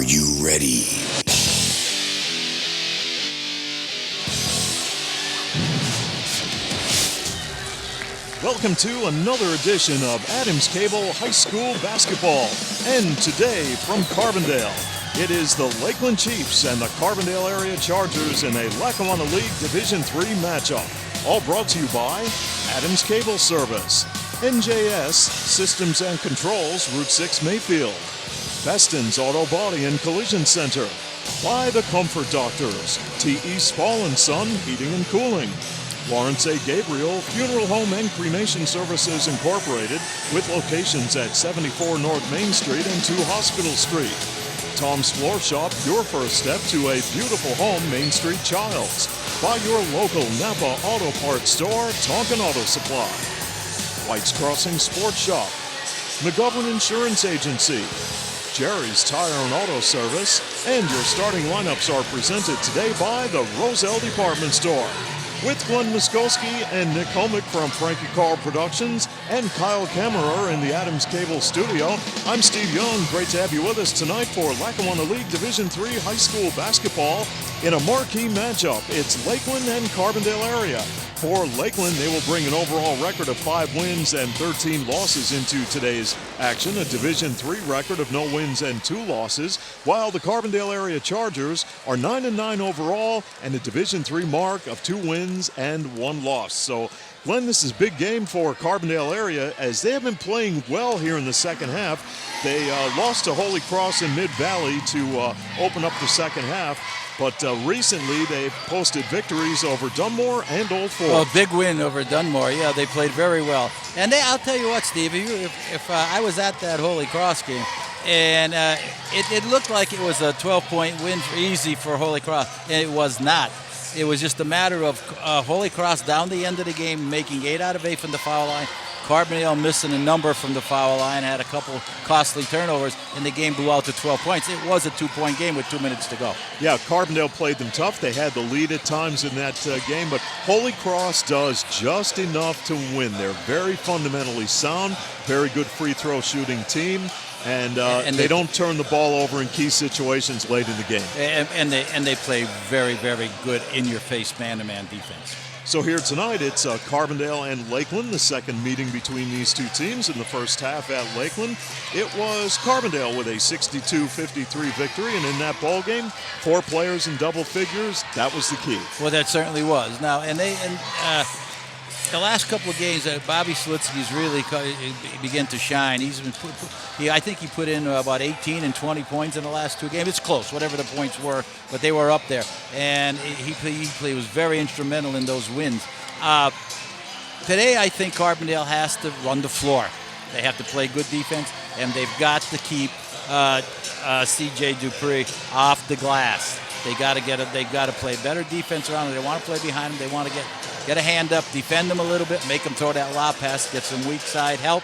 Are you ready? Welcome to another edition of Adams Cable High School Basketball. And today from Carbondale, it is the Lakeland Chiefs and the Carbondale Area Chargers in a Lackawanna League Division III matchup. All brought to you by Adams Cable Service, NJS Systems and Controls, Route 6 Mayfield, Beston's Auto Body and Collision Center, by the Comfort Doctors, T.E. Spall & Son Heating and Cooling, Lawrence A. Gabriel Funeral Home and Cremation Services Incorporated, with locations at 74 North Main Street and 2 Hospital Street. Tom's Floor Shop, your first step to a beautiful home, Main Street Childs. By your local Napa Auto Parts store, Tonkin Auto Supply. White's Crossing Sports Shop. McGovern Insurance Agency. Jerry's Tire and Auto Service. And your starting lineups are presented today by the Roselle Department Store. With Glenn Muskowski and Nick Homick from Frankie Carl Productions and Kyle Kammerer in the Adams Cable Studio, I'm Steve Young. Great to have you with us tonight for Lackawanna League Division III High School Basketball in a marquee matchup. It's Lakeland and Carbondale area. For Lakeland, they will bring an overall record of 5 wins and 13 losses into today's action, a Division III record of no wins and 2 losses, while the Carbondale area Chargers are 9-9 overall and a Division III mark of 2 wins and 1 loss. So, Glenn, this is a big game for Carbondale area as they have been playing well here in the second half. They lost to Holy Cross in Mid-Valley to open up the second half. But recently, they've posted victories over Dunmore and Old Forge. Well, big win over Dunmore. Yeah, they played very well. And I'll tell you what, Steve, if I was at that Holy Cross game, and it looked like it was a 12-point win easy for Holy Cross, and it was not. It was just a matter of Holy Cross down the end of the game, making 8 out of 8 from the foul line. Carbondale missing a number from the foul line, had a couple costly turnovers, and the game blew out to 12 points. It was a 2-point game with 2 minutes to go. Yeah, Carbondale played them tough. They had the lead at times in that game, but Holy Cross does just enough to win. They're very fundamentally sound, very good free throw shooting team, and they don't turn the ball over in key situations late in the game. And they play very, very good in-your-face man-to-man defense. So here tonight, it's Carbondale and Lakeland, the second meeting between these two teams in the first half at Lakeland. It was Carbondale with a 62-53 victory, and in that ball game, 4 players in double figures. That was the key. Well, that certainly was. Now, the last couple of games, Bobby Slitsky's really began to shine. I think he put in about 18 and 20 points in the last 2 games. It's close, whatever the points were, but they were up there. And he was very instrumental in those wins. Today, I think Carbondale has to run the floor. They have to play good defense, and they've got to keep C.J. Dupree off the glass. They got to play better defense around him. They want to play behind him. They want to get a hand up, defend them a little bit, make them throw that lob pass, get some weak side help,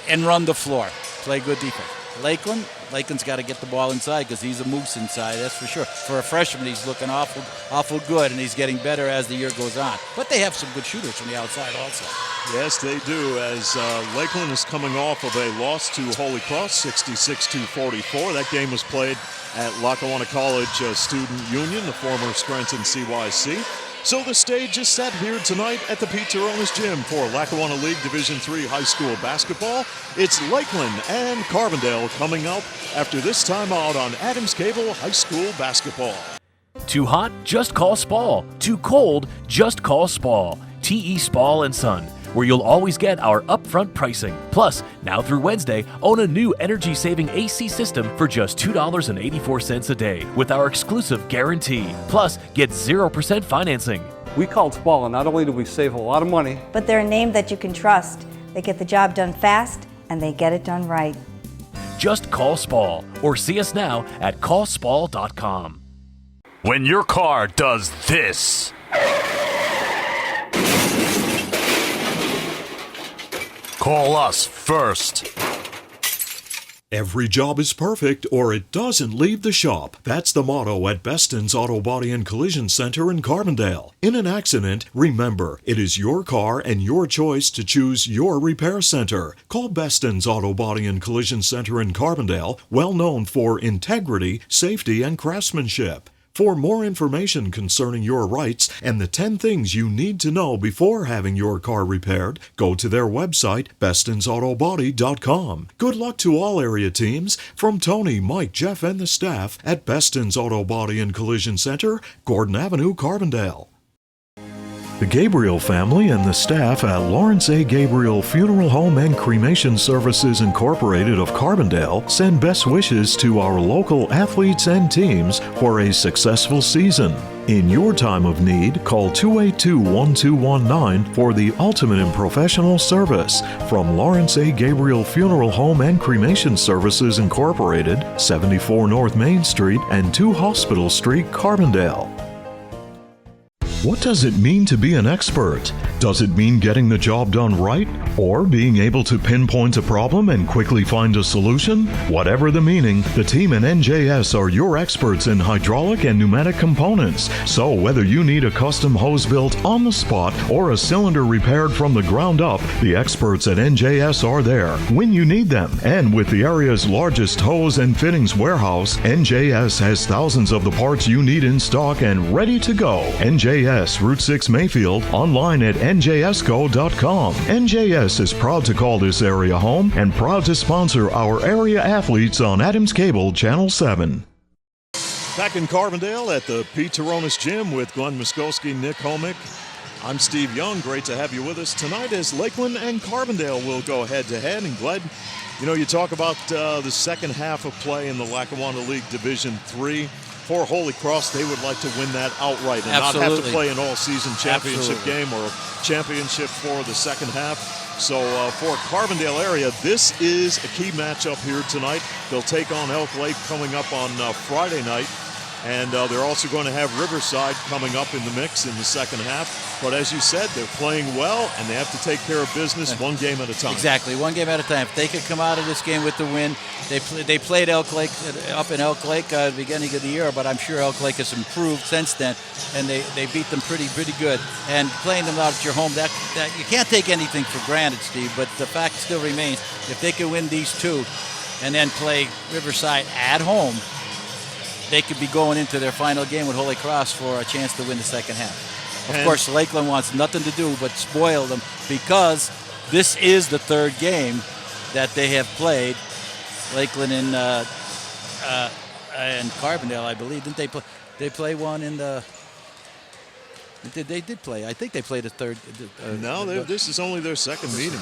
and run the floor. Play good defense. Lakeland's got to get the ball inside because he's a moose inside, that's for sure. For a freshman, he's looking awful good, and he's getting better as the year goes on. But they have some good shooters from the outside also. Yes, they do, as Lakeland is coming off of a loss to Holy Cross, 66-44. That game was played at Lackawanna College Student Union, the former Scranton CYC. So the stage is set here tonight at the Pete Tironis Gym for Lackawanna League Division III High School Basketball. It's Lakeland and Carbondale coming up after this timeout on Adams Cable High School Basketball. Too hot? Just call Spall. Too cold? Just call Spall. T.E. Spall & Son, where you'll always get our upfront pricing. Plus, now through Wednesday, own a new energy-saving AC system for just $2.84 a day with our exclusive guarantee. Plus, get 0% financing. We called Spall, and not only do we save a lot of money, but they're a name that you can trust. They get the job done fast, and they get it done right. Just call Spall or see us now at callspall.com. When your car does this, call us first. Every job is perfect or it doesn't leave the shop. That's the motto at Beston's Auto Body and Collision Center in Carbondale. In an accident, remember, it is your car and your choice to choose your repair center. Call Beston's Auto Body and Collision Center in Carbondale, well known for integrity, safety, and craftsmanship. For more information concerning your rights and the 10 things you need to know before having your car repaired, go to their website, bestonsautobody.com. Good luck to all area teams from Tony, Mike, Jeff, and the staff at Beston's Auto Body and Collision Center, Gordon Avenue, Carbondale. The Gabriel family and the staff at Lawrence A. Gabriel Funeral Home and Cremation Services Incorporated of Carbondale send best wishes to our local athletes and teams for a successful season. In your time of need, call 282-1219 for the ultimate in professional service from Lawrence A. Gabriel Funeral Home and Cremation Services Incorporated, 74 North Main Street and 2 Hospital Street, Carbondale. What does it mean to be an expert? Does it mean getting the job done right? Or being able to pinpoint a problem and quickly find a solution? Whatever the meaning, the team at NJS are your experts in hydraulic and pneumatic components. So whether you need a custom hose built on the spot or a cylinder repaired from the ground up, the experts at NJS are there when you need them. And with the area's largest hose and fittings warehouse, NJS has thousands of the parts you need in stock and ready to go. NJS, Route 6 Mayfield, online at njsco.com. NJS is proud to call this area home and proud to sponsor our area athletes on Adams Cable Channel 7. Back in Carbondale at the Pete Taronis Gym with Glenn Muskowski, Nick Homick. I'm Steve Young. Great to have you with us tonight as Lakeland and Carbondale will go head-to-head. And Glenn, you know, you talk about the second half of play in the Lackawanna League Division III. For Holy Cross, they would like to win that outright and not have to play an all-season championship game or championship for the second half. So for Carbondale area, this is a key matchup here tonight. They'll take on Elk Lake coming up on Friday night. And they're also going to have Riverside coming up in the mix in the second half. But as you said, they're playing well, and they have to take care of business one game at a time. Exactly, one game at a time. If they could come out of this game with the win, they played Elk Lake up in Elk Lake at the beginning of the year, but I'm sure Elk Lake has improved since then, and they beat them pretty good. And playing them out at your home, that you can't take anything for granted, Steve, but the fact still remains, if they can win these two and then play Riverside at home, they could be going into their final game with Holy Cross for a chance to win the second half. Of course, Lakeland wants nothing to do but spoil them because this is the third game that they have played. Lakeland and Carbondale, I believe. Didn't they play? They play one in the. They did play. I think they played a third. No, this is only their second meeting.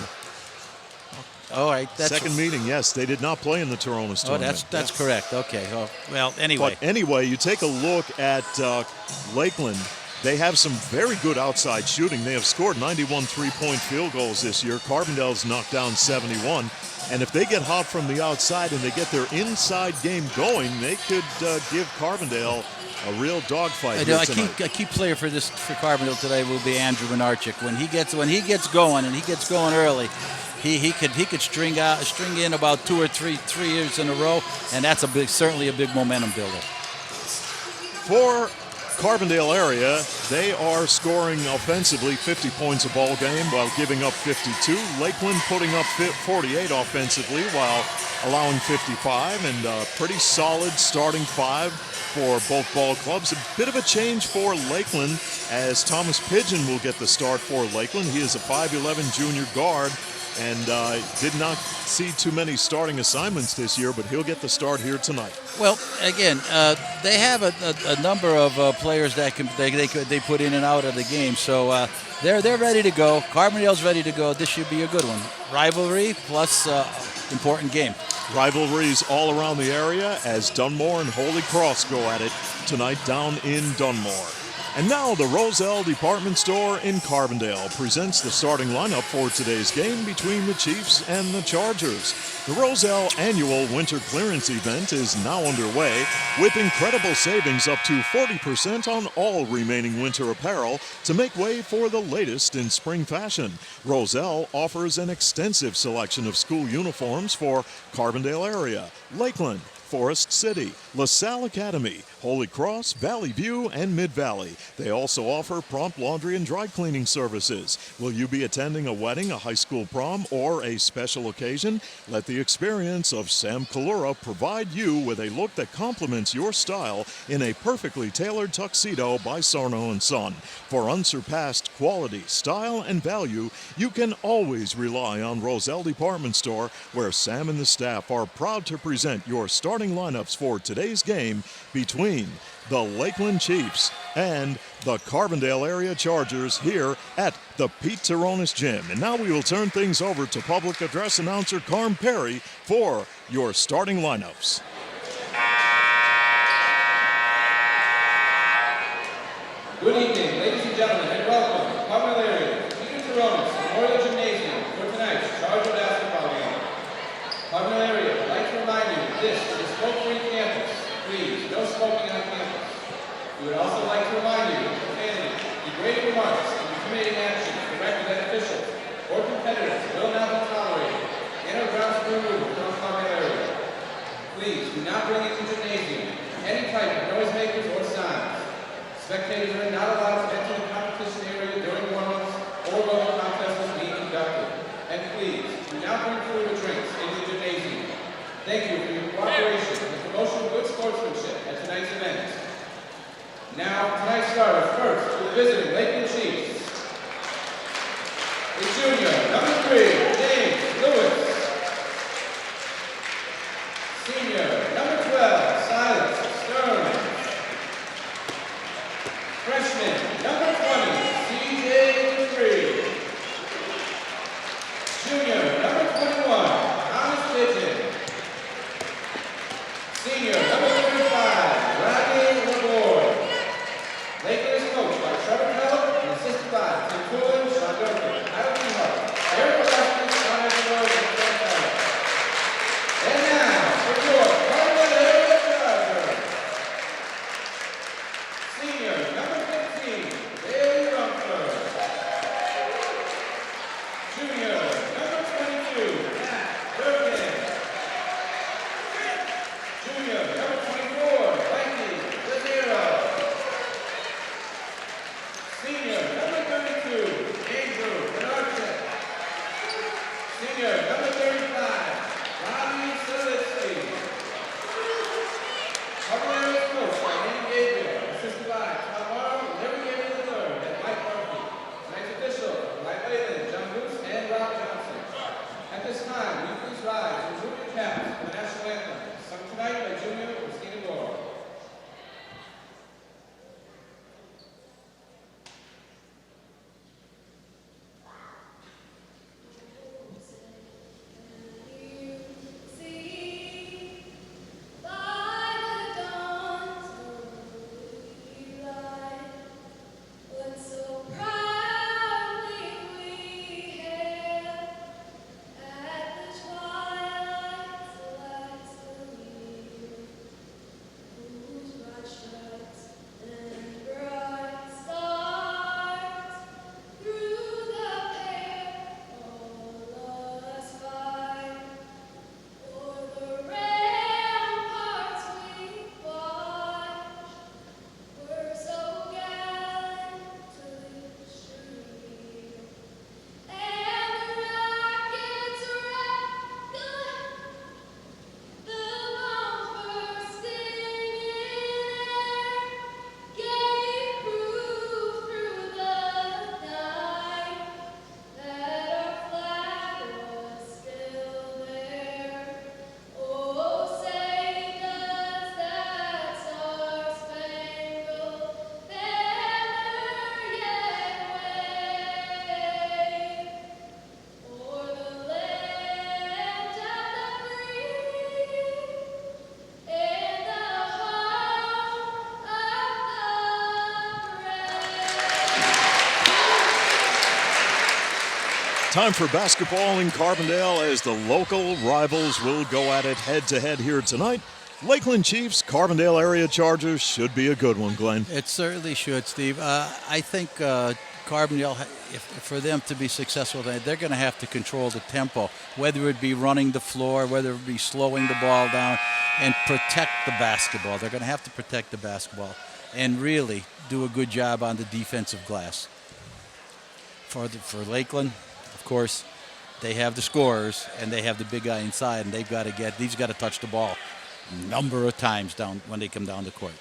All right. Second meeting, yes. They did not play in the Taronis tournament. That's correct. Okay. Well, anyway. But anyway, you take a look at Lakeland. They have some very good outside shooting. They have scored 91 three-point field goals this year. Carbondale's knocked down 71. And if they get hot from the outside and they get their inside game going, they could give Carbondale a real dogfight here tonight. A key player for Carbondale today will be Andrew Menarchik. When he gets going and he gets going early, he could string in about two or three years in a row, and that's certainly a big momentum builder. For Carbondale area, they are scoring offensively 50 points a ball game while giving up 52. Lakeland putting up 48 offensively while allowing 55, and a pretty solid starting five for both ball clubs. A bit of a change for Lakeland as Thomas Pidgeon will get the start for Lakeland. He is a 5'11 junior guard and did not see too many starting assignments this year, but he'll get the start here tonight. Well, again, they have a number of players that they put in and out of the game, so they're ready to go. Carbondale's ready to go. This should be a good one. Rivalry plus important game. Rivalries all around the area as Dunmore and Holy Cross go at it tonight down in Dunmore. And now the Roselle Department Store in Carbondale presents the starting lineup for today's game between the Chiefs and the Chargers. The Roselle annual winter clearance event is now underway with incredible savings up to 40% on all remaining winter apparel to make way for the latest in spring fashion. Roselle offers an extensive selection of school uniforms for Carbondale area, Lakeland, Forest City, LaSalle Academy, Holy Cross, Valley View, and Mid-Valley. They also offer prompt laundry and dry cleaning services. Will you be attending a wedding, a high school prom, or a special occasion? Let the experience of Sam Kalura provide you with a look that complements your style in a perfectly tailored tuxedo by Sarno & Son. For unsurpassed quality, style, and value, you can always rely on Roselle Department Store, where Sam and the staff are proud to present your starting lineups for today's game between the Lakeland Chiefs and the Carbondale area Chargers here at the Pete Teronis Gym. And now we will turn things over to public address announcer Carm Perry for your starting lineups. Good evening, ladies and gentlemen, and welcome to Carbondale area Pete Teronis Memorial Gymnasium for tonight's Charger basketball game. Carbondale area would like to remind you that this is a smoke-free campus. Please, no smoking on campus. We would also like to remind you that profanity, degrading remarks, and intimidating actions directed at officials or competitors will not be tolerated and are grounds for removal from the Carbondale area. Please do not bring into the gymnasium any type of noisemakers or signs. Spectators are not allowed to enter the competition area during warm-ups or while the contest is being conducted. And please, do not bring food or drinks into the gymnasium. Thank you for your cooperation and the promotion of good sportsmanship at tonight's event. Now, tonight's starters first to the visiting Lakeland Chiefs. The junior, number 3, James Lewis. Senior, number 12, Silas Stern. Freshman, number 20, C.J. Dupree. Junior, number 21, Thomas Pigeon. Senior, number 35, Rodney LaBoy. Lakeland is coached by Trevor Keller Time for basketball in Carbondale as the local rivals will go at it head-to-head here tonight. Lakeland Chiefs, Carbondale area Chargers should be a good one, Glenn. It certainly should, Steve. I think Carbondale, for them to be successful, they're going to have to control the tempo, whether it be running the floor, whether it be slowing the ball down, and protect the basketball. They're going to have to protect the basketball and really do a good job on the defensive glass. For Lakeland, of course, they have the scorers and they have the big guy inside, and they've got to touch the ball a number of times down when they come down the court.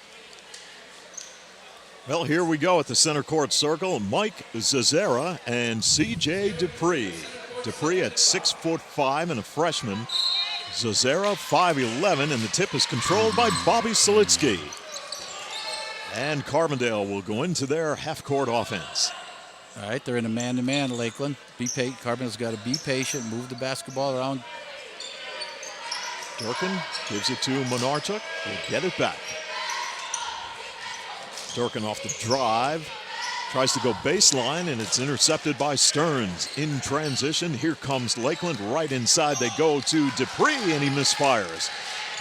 Well, here we go at the center court circle. Mike Zazera and C.J. Dupree. Dupree at 6'5" and a freshman. Zazera 5'11", and the tip is controlled by Bobby Solitsky. And Carbondale will go into their half-court offense. All right, they're in a man-to-man, Lakeland. Carbondale's got to be patient, move the basketball around. Durkin gives it to Monarchuk. He'll get it back. Durkin off the drive. Tries to go baseline, and it's intercepted by Stearns. In transition, here comes Lakeland. Right inside they go to Dupree, and he misfires.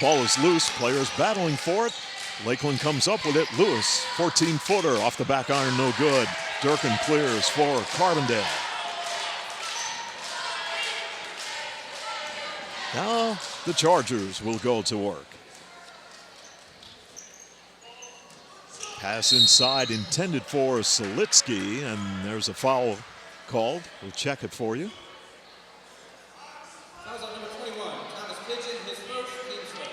Ball is loose. Players battling for it. Lakeland comes up with it. Lewis, 14-footer off the back iron, no good. Durkin clears for Carbondale. Now the Chargers will go to work. Pass inside intended for Solitsky, and there's a foul called. We'll check it for you. Fouls on number 21, Thomas Pigeon, his first, team's first.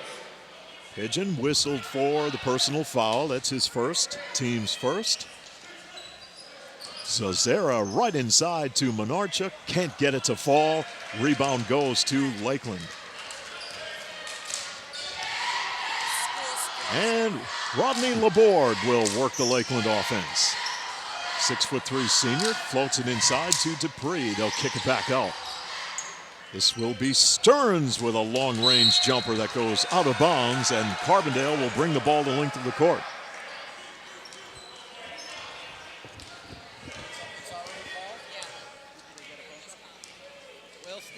Pigeon whistled for the personal foul. That's his first, team's first. Zazera right inside to Monarchuk. Can't get it to fall. Rebound goes to Lakeland. And Rodney Laborde will work the Lakeland offense. 6'3" senior floats it inside to Dupree. They'll kick it back out. This will be Stearns with a long-range jumper that goes out of bounds, and Carbondale will bring the ball the length of the court.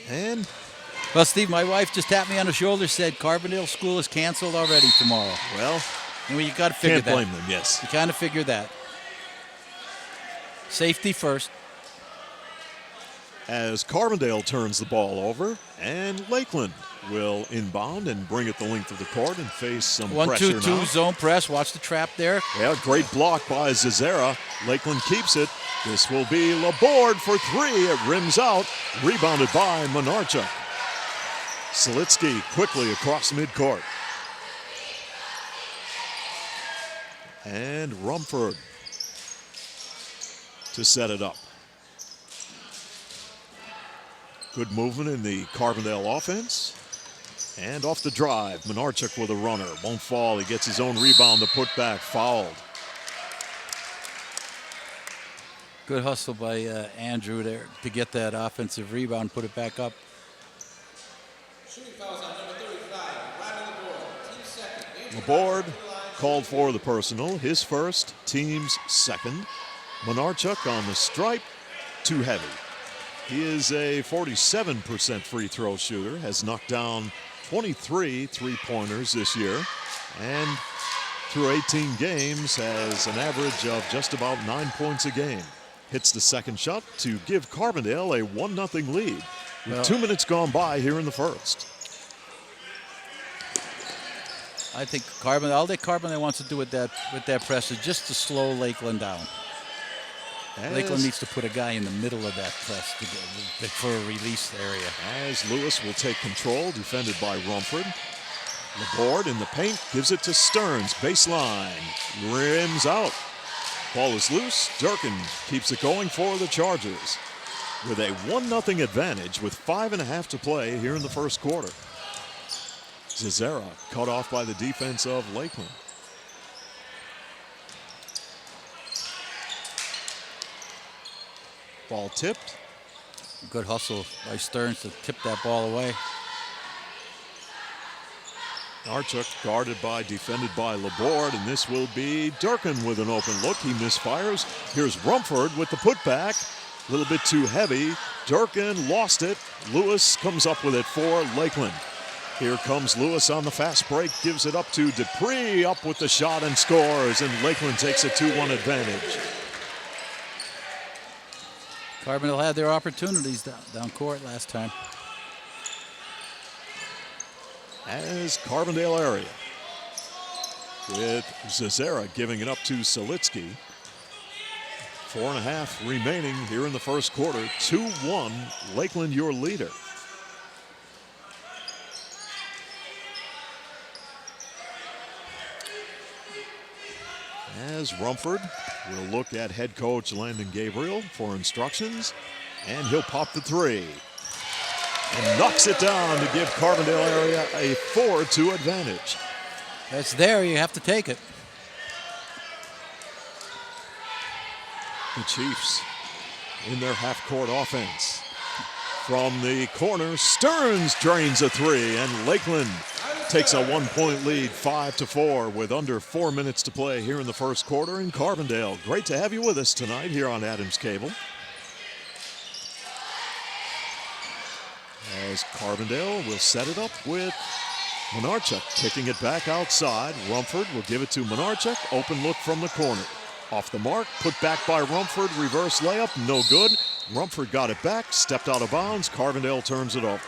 And Well, Steve, my wife just tapped me on the shoulder, said Carbondale school is canceled already tomorrow. well, And you got to figure can't that. blame them, yes. You kind of figure that. Safety first. As Carbondale turns the ball over, and Lakeland will inbound and bring it the length of the court and face some pressure 1-2-2 now. zone press. Watch the trap there. Yeah, great block by Zazera. Lakeland keeps it. This will be Laborde for three. It rims out. Rebounded by Monarchuk. Solitsky quickly across midcourt. And Rumford to set it up. Good movement in the Carbondale offense. And off the drive, Monarchuk with a runner. Won't fall. He gets his own rebound. The putback fouled. Good hustle by Andrew there to get that offensive rebound, put it back up. Shooting fouls on number 35, Rodney Laborde, team's second. Laborde called for the personal. His first, team's second. Monarchuk on the stripe, too heavy. He is a 47% free throw shooter, has knocked down 23 three-pointers this year, and through 18 games has an average of just about 9 points a game. Hits the second shot to give Carbondale a 1-0 lead with 2 minutes gone by here in the first. I think all that Carbondale wants to do with that press is just to slow Lakeland down. Lakeland needs to put a guy in the middle of that press for a release area. As Lewis will take control, defended by Rumford. Laborde in the paint, gives it to Stearns, baseline, rims out. Ball is loose. Durkin keeps it going for the Chargers with a 1-0 advantage with 5.5 to play here in the first quarter. Zazera cut off by the defense of Lakeland. Ball tipped. Good hustle by Stearns to tip that ball away. Archuk defended by Laborde, and this will be Durkin with an open look. He misfires. Here's Rumford with the putback. A little bit too heavy. Durkin lost it. Lewis comes up with it for Lakeland. Here comes Lewis on the fast break, gives it up to Dupree, up with the shot and scores, and Lakeland takes a 2-1 advantage. Carbondale had their opportunities down court last time. As Carbondale area, with Zazera giving it up to Selitsky. 4.5 remaining here in the first quarter. 2-1, Lakeland your leader. As Rumford will look at head coach Landon Gabriel for instructions, and he'll pop the three. And knocks it down to give Carbondale area a 4-2 advantage. That's there, you have to take it. The Chiefs in their half-court offense. From the corner, Stearns drains a three, and Lakeland takes a 1-point lead, 5-4, with under 4 minutes to play here in the first quarter in Carbondale. Great to have you with us tonight here on Adams Cable. As Carbondale will set it up with Monarchuk kicking it back outside. Rumford will give it to Monarchuk. Open look from the corner. Off the mark, put back by Rumford. Reverse layup, no good. Rumford got it back, stepped out of bounds. Carbondale turns it over.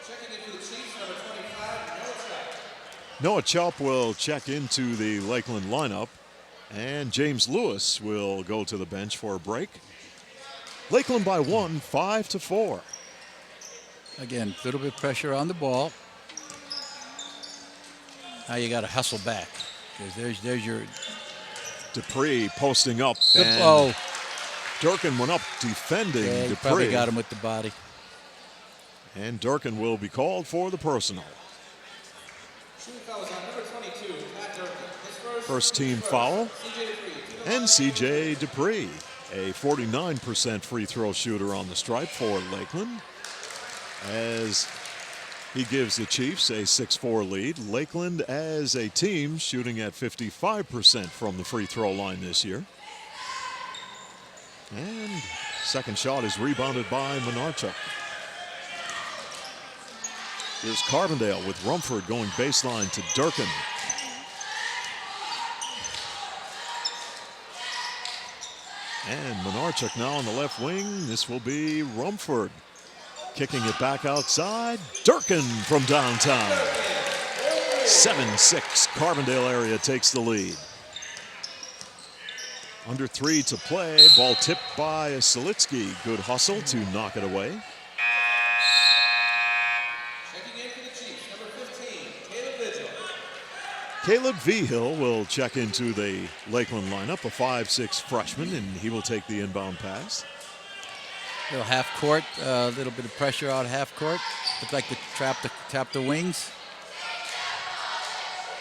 Checking into the Chiefs, number 25, Noah Chalp will check into the Lakeland lineup, and James Lewis will go to the bench for a break. Lakeland by 1, 5-4. Again, a little bit of pressure on the ball. Now you got to hustle back, because there's your Dupree posting up, good. and Oh, Durkin went up defending yeah, he Dupree. probably got him with the body. And Durkin will be called for the personal. Shooting foul is on number 22, Pat Durkin. His First team foul, CJ Dupree. and C.J. Dupree, a 49% free throw shooter on the stripe for Lakeland, as he gives the Chiefs a 6-4 lead. Lakeland as a team shooting at 55% from the free throw line this year. And second shot is rebounded by Monarchuk. Here's Carbondale with Rumford going baseline to Durkin. And Monarchuk now on the left wing. This will be Rumford. Kicking it back outside. Durkin from downtown. 7-6. Carbondale area takes the lead. Under 3 to play. Ball tipped by Selitsky. Good hustle to knock it away. Checking in for the Chiefs, number 15, Caleb Vigil. Caleb Vigil will check into the Lakeland lineup, a 5'6" freshman, and he will take the inbound pass. Little half court, a little bit of pressure out half court. Looked like to tap the wings.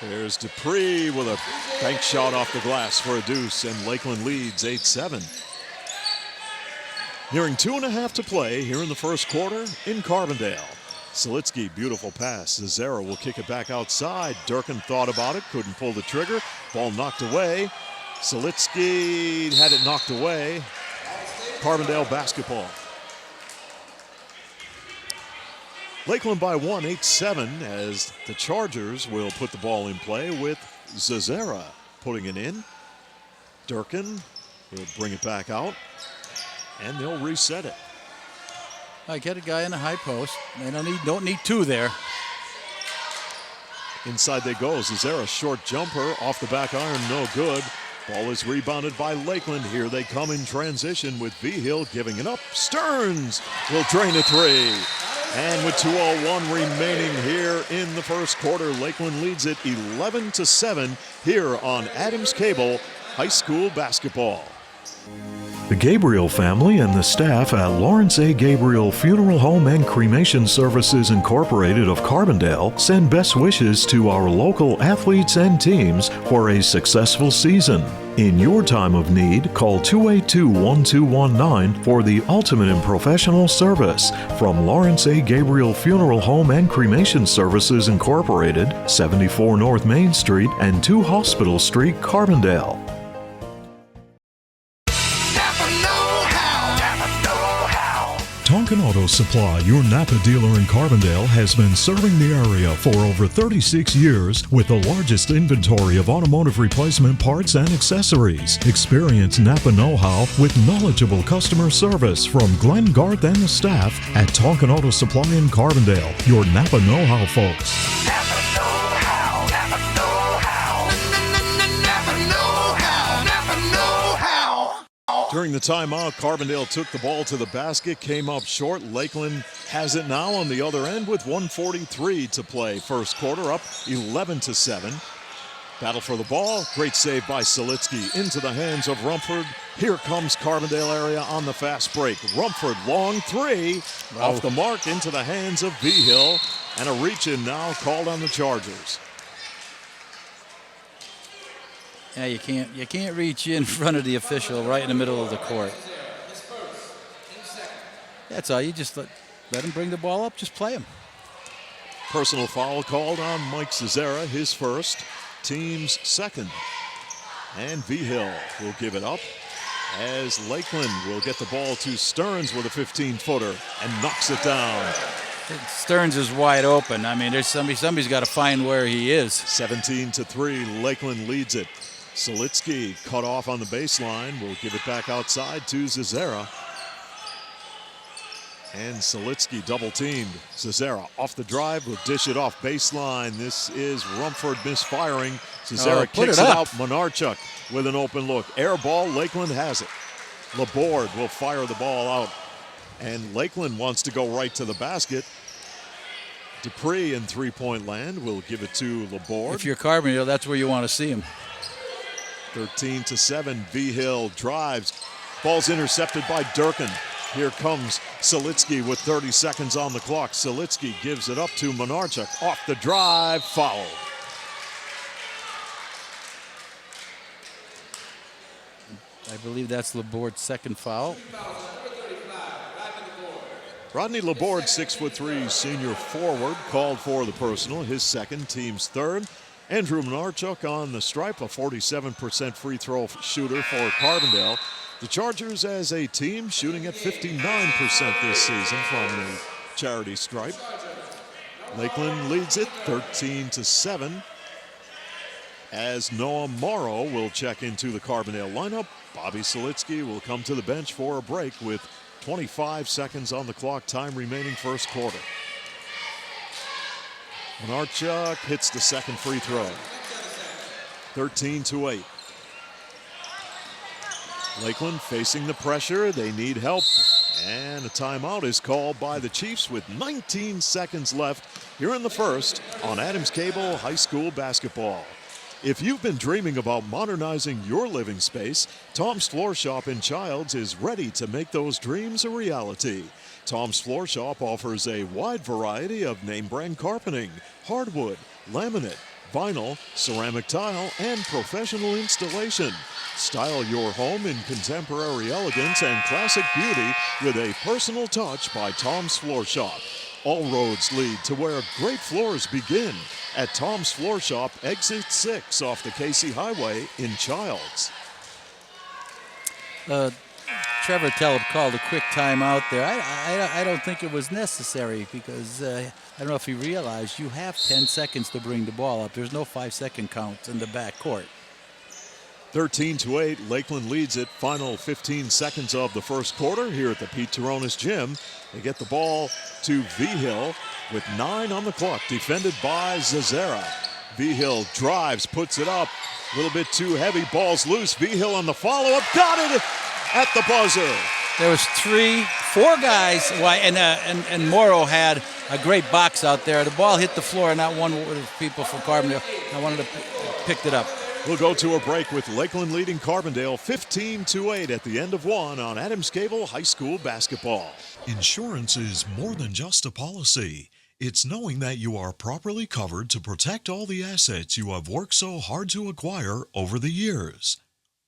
There's Dupree with a bank shot off the glass for a deuce, and Lakeland leads 8-7. Nearing 2.5 to play here in the first quarter in Carbondale. Selitsky, beautiful pass. Zazera will kick it back outside. Durkin thought about it, couldn't pull the trigger. Ball knocked away. Selitsky had it knocked away. Carbondale basketball. Lakeland by 1, 8-7, as the Chargers will put the ball in play with Zazera putting it in. Durkin will bring it back out, and they'll reset it. I get a guy in the high post. They don't need two there. Inside they go. Zazera, short jumper off the back iron, no good. Ball is rebounded by Lakeland. Here they come in transition with Vigil giving it up. Stearns will drain a three. And with 2:01 remaining here in the first quarter, Lakeland leads it 11-7 here on Adams Cable High School Basketball. The Gabriel family and the staff at Lawrence A. Gabriel Funeral Home and Cremation Services Incorporated of Carbondale send best wishes to our local athletes and teams for a successful season. In your time of need, call 282-1219 for the ultimate in professional service from Lawrence A. Gabriel Funeral Home and Cremation Services Incorporated, 74 North Main Street and 2 Hospital Street, Carbondale. Tonkin Auto Supply, your Napa dealer in Carbondale, has been serving the area for over 36 years with the largest inventory of automotive replacement parts and accessories. Experience Napa know-how with knowledgeable customer service from Glenn Garth and the staff at Tonkin Auto Supply in Carbondale. Your Napa know-how folks. Napa know-how, Napa know-how, Napa know-how, Napa know-how. During the timeout, Carbondale took the ball to the basket, came up short. Lakeland has it now on the other end with 1:43 to play. First quarter up 11-7. Battle for the ball. Great save by Selitsky into the hands of Rumford. Here comes Carbondale area on the fast break. Rumford, long three. Wow. Off the mark into the hands of Vigil. And a reach-in now called on the Chargers. Yeah, you can't reach in front of the official right in the middle of the court. That's all. You just let him bring the ball up. Just play him. Personal foul called on Mike Cesara, his first, team's second. And Vigil will give it up as Lakeland will get the ball to Stearns with a 15-footer and knocks it down. Stearns is wide open. I mean, there's somebody's got to find where he is. 17-3, Lakeland leads it. Selitsky cut off on the baseline. Will give it back outside to Cesara. And Selitsky double teamed. Cesara off the drive, will dish it off baseline. This is Rumford misfiring. Cesara kicks it out. Monarchuk with an open look. Air ball, Lakeland has it. Laborde will fire the ball out. And Lakeland wants to go right to the basket. Dupree in three-point land will give it to Laborde. If you're Carbondale, that's where you want to see him. 13-7, Vigil drives. Ball's intercepted by Durkin. Here comes Selitsky with 30 seconds on the clock. Selitsky gives it up to Monarchuk. Off the drive, foul. I believe that's Laborde's second foul. Rodney Laborde, 6'3", senior forward, called for the personal, his second, team's third. Andrew Monarchuk on the stripe, a 47% free throw shooter for Carbondale. The Chargers as a team shooting at 59% this season from the charity stripe. Lakeland leads it 13-7 as Noah Morrow will check into the Carbondale lineup. Bobby Selitsky will come to the bench for a break with 25 seconds on the clock, time remaining first quarter. Monarchuk hits the second free throw. 13-8. Lakeland facing the pressure. They need help. And a timeout is called by the Chiefs with 19 seconds left here in the first on Adams Cable High School basketball. If you've been dreaming about modernizing your living space, Tom's Floor Shop in Childs is ready to make those dreams a reality. Tom's Floor Shop offers a wide variety of name-brand carpeting, hardwood, laminate, vinyl, ceramic tile, and professional installation. Style your home in contemporary elegance and classic beauty with a personal touch by Tom's Floor Shop. All roads lead to where great floors begin at Tom's Floor Shop, exit 6 off the Casey Highway in Childs. Trevor Tellep called a quick timeout there. I don't think it was necessary because I don't know if he realized you have 10 seconds to bring the ball up. There's no 5-second count in the backcourt. 13-8, Lakeland leads it. Final 15 seconds of the first quarter here at the Pete Taronis Gym. They get the ball to Vigil with 9 on the clock, defended by Cesara. Vigil drives, puts it up, a little bit too heavy, ball's loose. Vigil on the follow-up, got it at the buzzer. There was 4 guys, and Morrow had a great box out there. The ball hit the floor, and not one of the people from Carbondale. I wanted to pick it up. We'll go to a break with Lakeland leading Carbondale 15-8 at the end of one on Adams Cable High School basketball. Insurance is more than just a policy. It's knowing that you are properly covered to protect all the assets you have worked so hard to acquire over the years.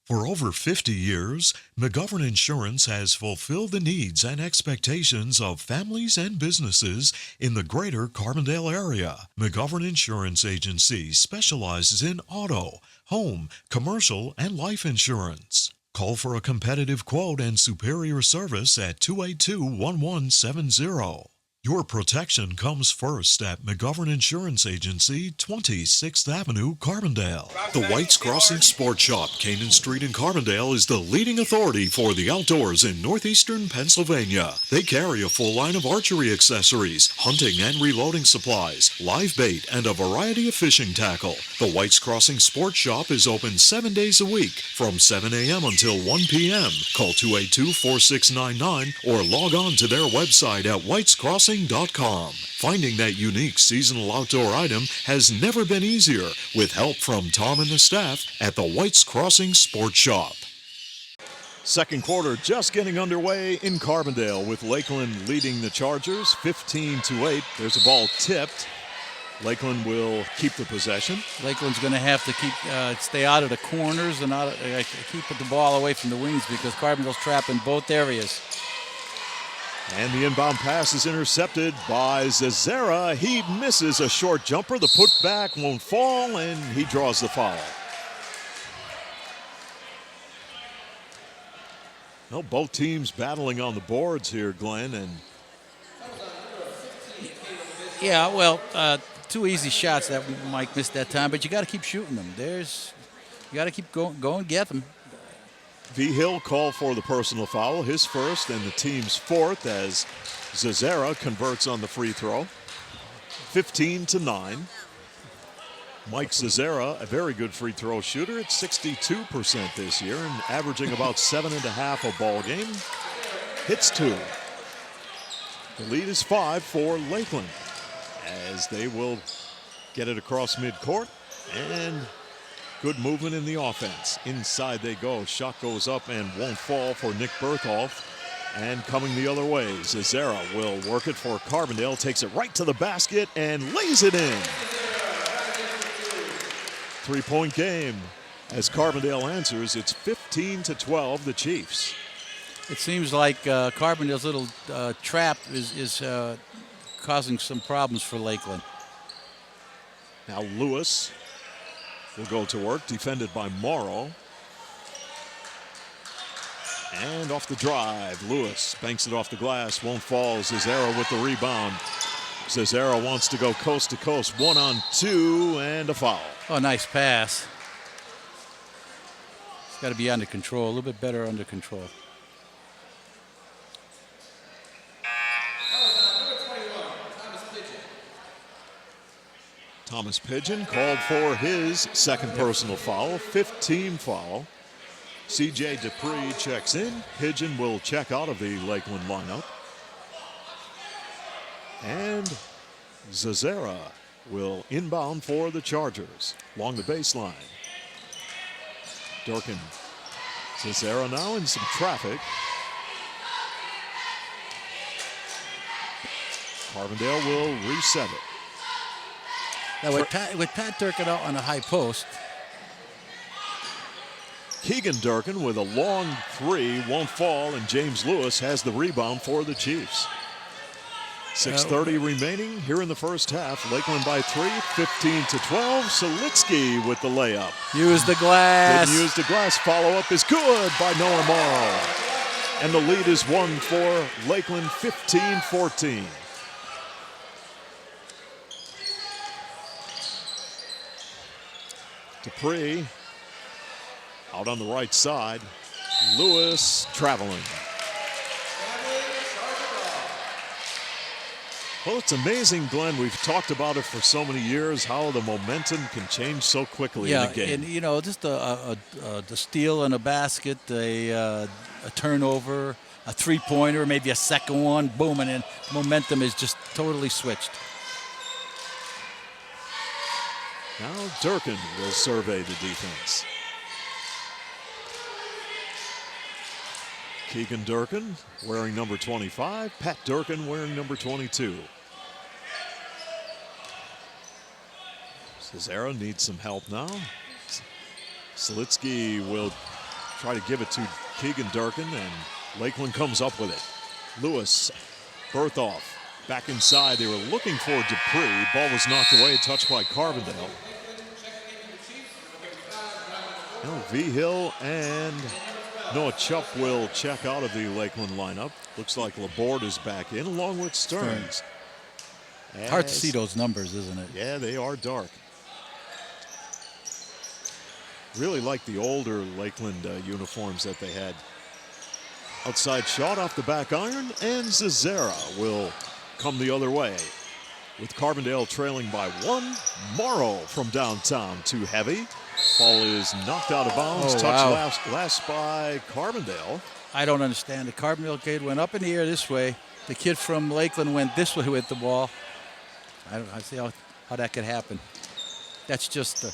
For over 50 years, McGovern Insurance has fulfilled the needs and expectations of families and businesses in the greater Carbondale area. McGovern Insurance Agency specializes in auto, home, commercial, and life insurance. Call for a competitive quote and superior service at 282-1170. Your protection comes first at McGovern Insurance Agency, 26th Avenue, Carbondale. The White's Crossing Sports Shop, Canaan Street in Carbondale, is the leading authority for the outdoors in northeastern Pennsylvania. They carry a full line of archery accessories, hunting and reloading supplies, live bait, and a variety of fishing tackle. The White's Crossing Sports Shop is open 7 days a week from 7 a.m. until 1 p.m. Call 282-4699 or log on to their website at whitescrossing.com. Finding that unique seasonal outdoor item has never been easier with help from Tom and the staff at the White's Crossing Sports Shop. Second quarter just getting underway in Carbondale with Lakeland leading the Chargers 15-8. There's a ball tipped. Lakeland will keep the possession. Lakeland's going to have to stay out of the corners and keep the ball away from the wings because Carbondale's trapped in both areas. And the inbound pass is intercepted by Zazera. He misses a short jumper. The putback won't fall, and he draws the foul. Well, both teams battling on the boards here, Glenn. And yeah, well, 2 easy shots that Mike missed that time, but you got to keep shooting them. You got to keep going, get them. V. Hill called for the personal foul, his first and the team's fourth, as Zazera converts on the free throw. 15-9. Mike Zazera, a very good free throw shooter at 62% this year and averaging about 7.5 a ball game. Hits 2. The lead is 5 for Lakeland as they will get it across midcourt, and good movement in the offense. Inside they go. Shot goes up and won't fall for Nick Bertholf. And coming the other way, Zazera will work it for Carbondale. Takes it right to the basket and lays it in. 3-point game. As Carbondale answers, it's 15-12, the Chiefs. It seems like Carbondale's little trap is causing some problems for Lakeland. Now Lewis will go to work, defended by Morrow. And off the drive, Lewis banks it off the glass, won't fall. Zazera with the rebound. Zazera wants to go coast to coast, 1-on-2, and a foul. Oh, nice pass. It's got to be under control, a little bit better under control. Thomas Pidgeon called for his second personal foul, 15th foul. C.J. Dupree checks in. Pidgeon will check out of the Lakeland lineup. And Zazera will inbound for the Chargers along the baseline. Durkin. Zazera now in some traffic. Carbondale will reset it. Now with Pat Durkin out on a high post. Keegan Durkin with a long three, won't fall, and James Lewis has the rebound for the Chiefs. 6:30 remaining here in the first half. Lakeland by 3, 15-12. Solitsky with the layup. Use the glass. Didn't use the glass. Follow-up is good by Noah Morrow. And the lead is 1 for Lakeland, 15-14. Dupree out on the right side. Lewis traveling. Well, it's amazing, Glenn. We've talked about it for so many years, how the momentum can change so quickly in a game. And, you know, just the steal and a basket, a turnover, a three-pointer, maybe a second one, boom, and then momentum is just totally switched. Now Durkin will survey the defense. Keegan Durkin wearing number 25. Pat Durkin wearing number 22. Cesaro needs some help now. Selitsky will try to give it to Keegan Durkin, and Lakeland comes up with it. Lewis, Berthoff, back inside. They were looking for Dupree. Ball was knocked away, touched by Carbondale. Now Vigil and Noah Chupp will check out of the Lakeland lineup. Looks like Laborde is back in, along with Stearns. Hard to see those numbers, isn't it? Yeah, they are dark. Really like the older Lakeland uniforms that they had. Outside shot off the back iron, and Zazera will come the other way. With Carbondale trailing by 1. Morrow from downtown, too heavy. Ball is knocked out of bounds. Touch last by Carbondale. I don't understand. The Carbondale kid went up in the air this way. The kid from Lakeland went this way with the ball. I see how that could happen. That's just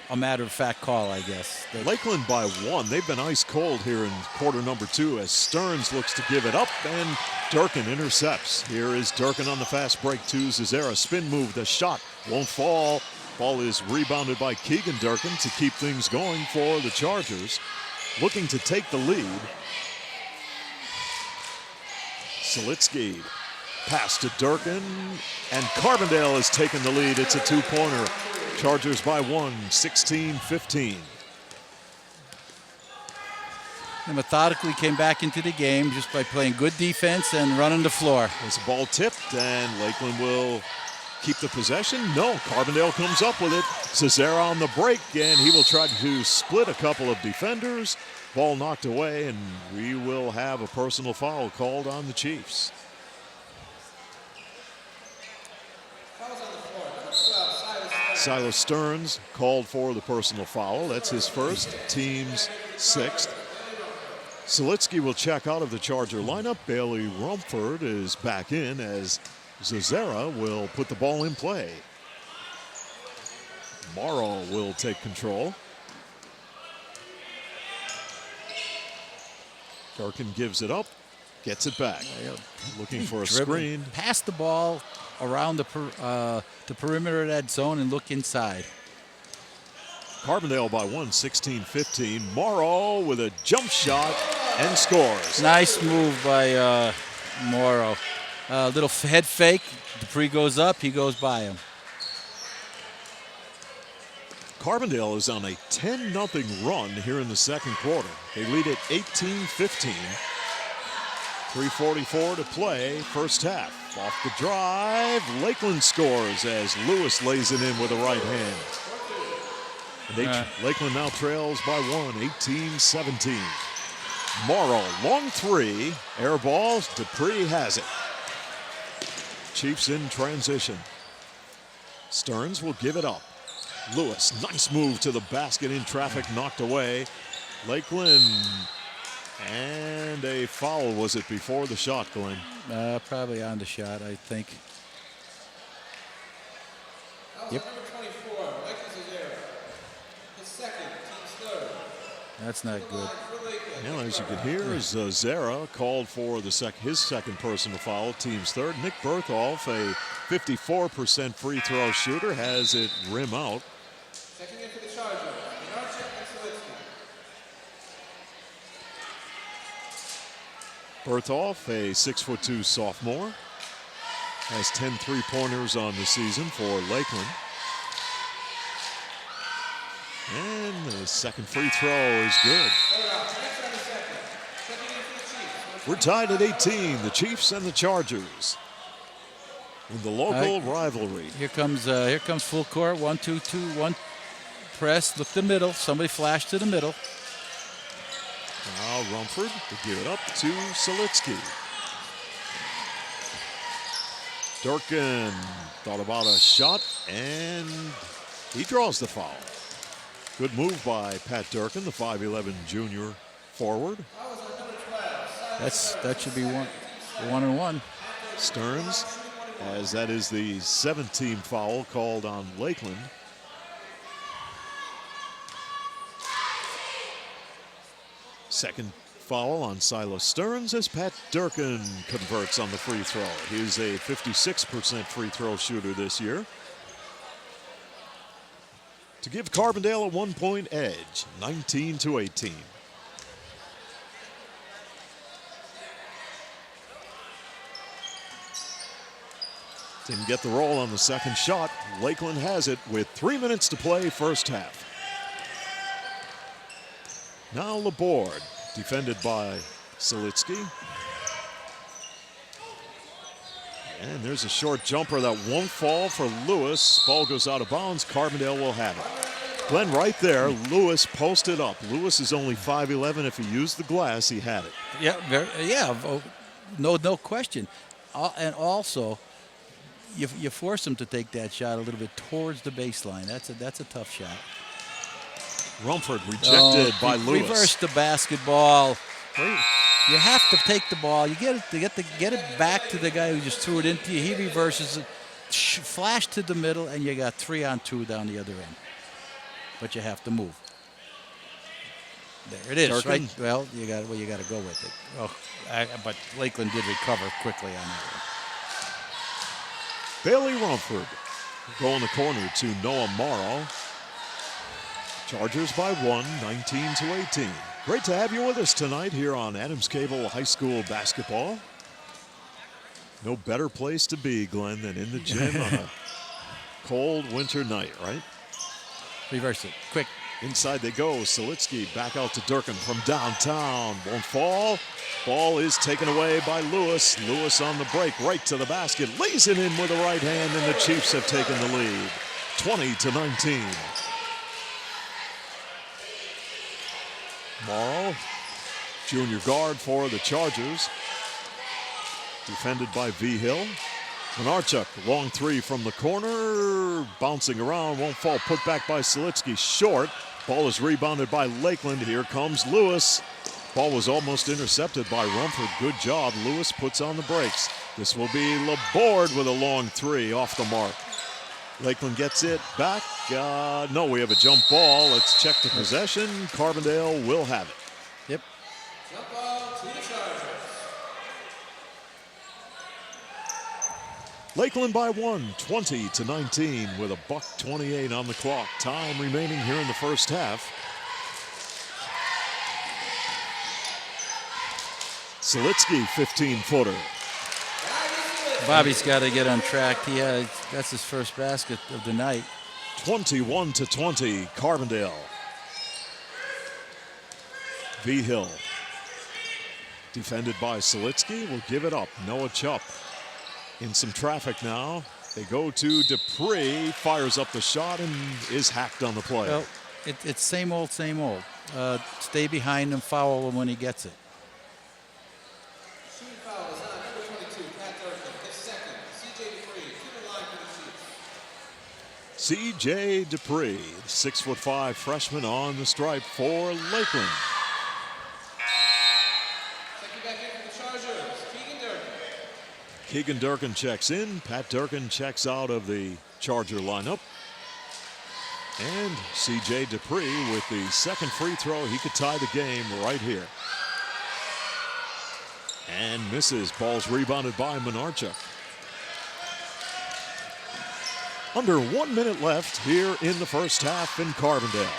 a matter-of-fact call, I guess. Lakeland by 1. They've been ice cold here in quarter number 2 as Stearns looks to give it up, and Durkin intercepts. Here is Durkin on the fast break to Zazera. Spin move, the shot won't fall. Ball is rebounded by Keegan Durkin to keep things going for the Chargers. Looking to take the lead. Selitsky, pass to Durkin, and Carbondale has taken the lead. It's a 2-pointer. Chargers by 1, 16-15. They methodically came back into the game just by playing good defense and running the floor. This ball tipped, and Lakeland will keep the possession. No, Carbondale comes up with it. Cesaro on the break, and he will try to split a couple of defenders. Ball knocked away, and we will have a personal foul called on the Chiefs. Silas Stearns called for the personal foul. That's his first, team's 6th. Selitsky will check out of the Charger lineup. Bailey Rumford is back in as Zazera will put the ball in play. Morrow will take control. Durkin gives it up, gets it back. Looking for a screen. Pass the ball around the perimeter of that zone and look inside. Carbondale by 1, 16-15. Morrow with a jump shot and scores. Nice move by Morrow. Little head fake. Dupree goes up, he goes by him. Carbondale is on a 10-0 run here in the second quarter. They lead at 18-15. 3:44 to play, first half. Off the drive, Lakeland scores as Lewis lays it in with the right hand. And Lakeland now trails by 1, 18-17. Morrow, long 3, air balls, Dupree has it. Chiefs in transition. Stearns will give it up. Lewis, nice move to the basket in traffic, knocked away. Lakeland, and a foul, was it before the shot, Glenn? Probably on the shot, I think. Yep. That's not good. Now, as you can hear, Zara called for his second personal foul, team's 3rd. Nick Berthoff, a 54% free throw shooter, has it rim out. Checking in for the Chargers, Berthoff, a 6'2" sophomore, has 10 3-pointers on the season for Lakeland. And the second free throw is good. We're tied at 18, the Chiefs and the Chargers. In the local rivalry. Here comes full court. 1-2-2, 1 press. Look to the middle. Somebody flashed to the middle. Now Rumford to give it up to Selitsky. Durkin thought about a shot, and he draws the foul. Good move by Pat Durkin, the 5'11" junior forward. That should be 1-1. Stearns, as that is the 7th team foul called on Lakeland. Second foul on Silas Stearns as Pat Durkin converts on the free throw. He's a 56% free throw shooter this year, to give Carbondale a 1-point edge, 19-18. Didn't get the roll on the second shot. Lakeland has it with 3 minutes to play first half. Now Laborde, defended by Selitsky. And there's a short jumper that won't fall for Lewis. Ball goes out of bounds. Carbondale will have it. Glenn, right there, Lewis posted up. Lewis is only 5'11". If he used the glass, he had it. Yeah, no question. And also, you force him to take that shot a little bit towards the baseline. That's a tough shot. Rumford rejected by Lewis. Reverse the basketball. You have to take the ball. You get it back to the guy who just threw it into you. He reverses it, flash to the middle, and you got 3-on-2 down the other end. But you have to move. There it is, Durkin. right? Well, you got to go with it. Oh, but Lakeland did recover quickly on that one. Bailey Rumford go in the corner to Noah Morrow. Chargers by 1, 19-18. Great to have you with us tonight here on Adams Cable High School Basketball. No better place to be, Glenn, than in the gym on a cold winter night, right? Reverse it, quick. Inside they go. Selitsky back out to Durkin from downtown. Won't fall. Ball is taken away by Lewis. Lewis on the break, right to the basket. Lays it in with the right hand, and the Chiefs have taken the lead. 20-19. Morrow, junior guard for the Chargers. Defended by V. Hill. Menarchuk, long three from the corner. Bouncing around, won't fall. Put back by Selitsky, short. Ball is rebounded by Lakeland. Here comes Lewis. Ball was almost intercepted by Rumford. Good job. Lewis puts on the brakes. This will be Laborde with a long three off the mark. Lakeland gets it back. No, we have a jump ball. Let's check the possession. Carbondale will have it. Yep. Jump ball to the Chargers. Lakeland by 1, 20-19 with a $1:28 on the clock. Time remaining here in the first half. Selitsky, 15-footer. Bobby's got to get on track. That's his first basket of the night. 21-20, Carbondale. V. Hill, defended by Selitsky, will give it up. Noah Chupp in some traffic now. They go to Dupree, fires up the shot, and is hacked on the play. Well, it's same old, same old. Stay behind him, foul him when he gets it. Shooting foul is on number 22, Pat Durkin. His second. C.J. Dupree to the line for the Chiefs. C.J. Dupree, 6'5" freshman on the stripe for Lakeland. Checking back in for the Chargers, Keegan Durkin. Keegan Durkin checks in. Pat Durkin checks out of the Charger lineup. And C.J. Dupree with the second free throw. He could tie the game right here. And misses. Ball's rebounded by Menarchuk. Under 1 minute left here in the first half in Carbondale.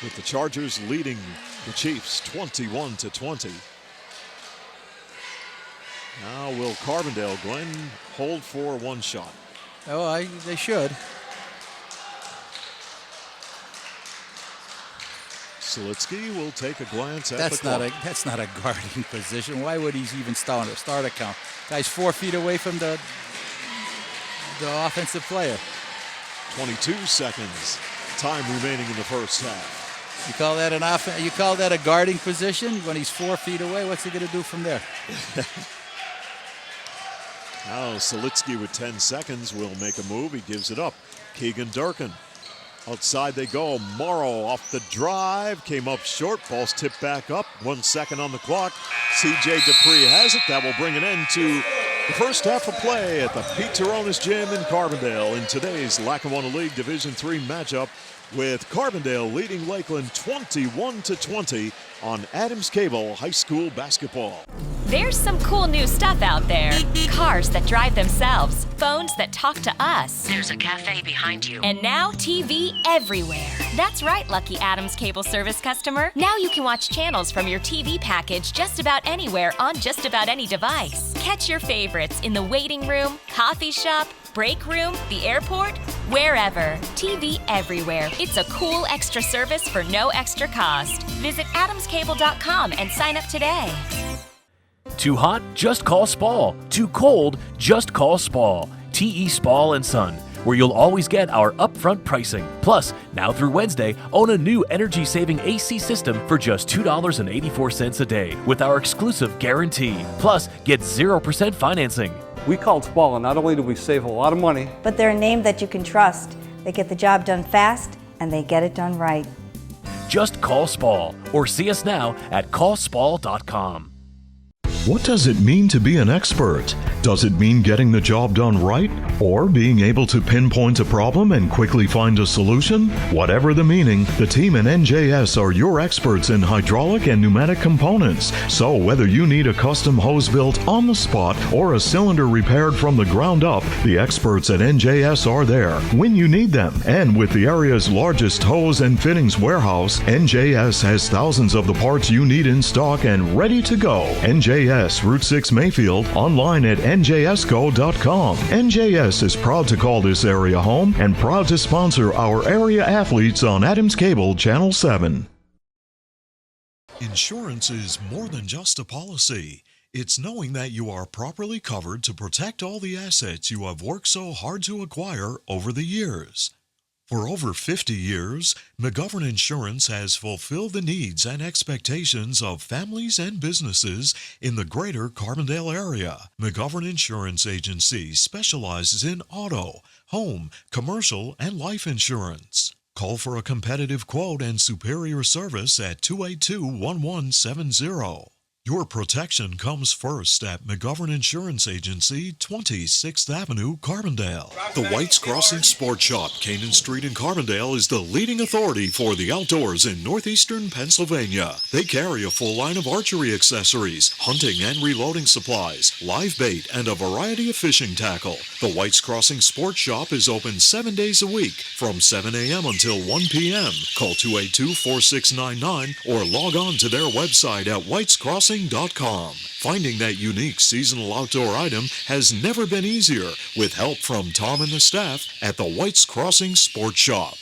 With the Chargers leading the Chiefs 21-20. Now will Carbondale, Glenn, hold for one shot? Oh, they should. Selitsky will take a glance at That's the clock. that's not a guarding position. Why would he even start a count? Guy's 4 feet away from the offensive player. 22 seconds. Time remaining in the first half. You call that an offense? You call that a guarding position when he's 4 feet away? What's he going to do from there? Now Selitsky with 10 seconds will make a move. He gives it up. Keegan Durkin. Outside they go. Morrow off the drive. Came up short. Ball's tipped back up. 1 second on the clock. C.J. Dupree has it. That will bring an end to the first half of play at the Pete Taronis Gym in Carbondale in today's Lackawanna League Division III matchup with Carbondale leading Lakeland 21-20 on Adams Cable High School basketball. There's some cool new stuff out there. Cars that drive themselves, phones that talk to us. There's a cafe behind you. And now TV everywhere. That's right, lucky Adams Cable Service customer. Now you can watch channels from your TV package just about anywhere on just about any device. Catch your favorites in the waiting room, coffee shop, break room, the airport, wherever. TV everywhere. It's a cool extra service for no extra cost. Visit adamscable.com and sign up today. Too hot? Just call Spall. Too cold? Just call Spall. TE Spall and Son, where you'll always get our upfront pricing. Plus, now through Wednesday, own a new energy-saving AC system for just $2.84 a day with our exclusive guarantee. Plus, get 0% financing. We called Spall, and not only do we save a lot of money, But they're a name that you can trust. They get the job done fast, and they get it done right. Just call Spall or see us now at callspall.com. What does it mean to be an expert? Does it mean getting the job done right? Or being able to pinpoint a problem and quickly find a solution? Whatever the meaning, the team in NJS are your experts in hydraulic and pneumatic components. So whether you need a custom hose built on the spot or a cylinder repaired from the ground up, the experts at NJS are there when you need them. And with the area's largest hose and fittings warehouse, NJS has thousands of the parts you need in stock and ready to go. NJS Route 6 Mayfield, online at njsco.com. NJS is proud to call this area home and proud to sponsor our area athletes on Adams Cable Channel 7. Insurance is more than just a policy. It's knowing that you are properly covered to protect all the assets you have worked so hard to acquire over the years. For over 50 years, McGovern Insurance has fulfilled the needs and expectations of families and businesses in the greater Carbondale area. McGovern Insurance Agency specializes in auto, home, commercial, and life insurance. Call for a competitive quote and superior service at 282-1170. Your protection comes first at McGovern Insurance Agency, 26th Avenue, Carbondale. The White's Crossing Sports Shop, Canaan Street in Carbondale, is the leading authority for the outdoors in northeastern Pennsylvania. They carry a full line of archery accessories, hunting and reloading supplies, live bait, and a variety of fishing tackle. The White's Crossing Sports Shop is open 7 days a week from 7 a.m. until 1 p.m. Call 282-4699 or log on to their website at whitescrossing.com. Finding that unique seasonal outdoor item has never been easier with help from Tom and the staff at the White's Crossing Sports Shop.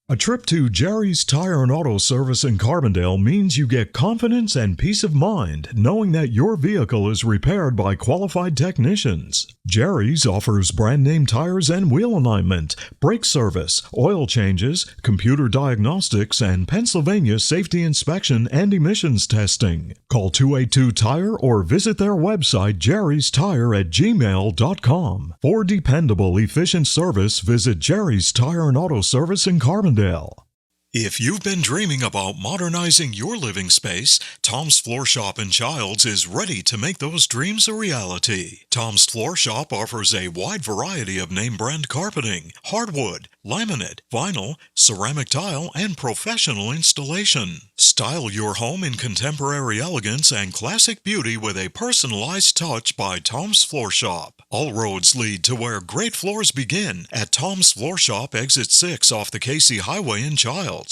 A trip to Jerry's Tire and Auto Service in Carbondale means you get confidence and peace of mind knowing that your vehicle is repaired by qualified technicians. Jerry's offers brand name tires and wheel alignment, brake service, oil changes, computer diagnostics, and Pennsylvania safety inspection and emissions testing. Call 282-TIRE or visit their website jerrystire@gmail.com. For dependable, efficient service, visit Jerry's Tire and Auto Service in Carbondale. If you've been dreaming about modernizing your living space, Tom's Floor Shop in Childs is ready to make those dreams a reality. Tom's Floor Shop offers a wide variety of name brand carpeting, hardwood, laminate, vinyl, ceramic tile, and professional installation. Style your home in contemporary elegance and classic beauty with a personalized touch by Tom's Floor Shop. All roads lead to where great floors begin at Tom's Floor Shop, exit 6 off the Casey Highway in Childs.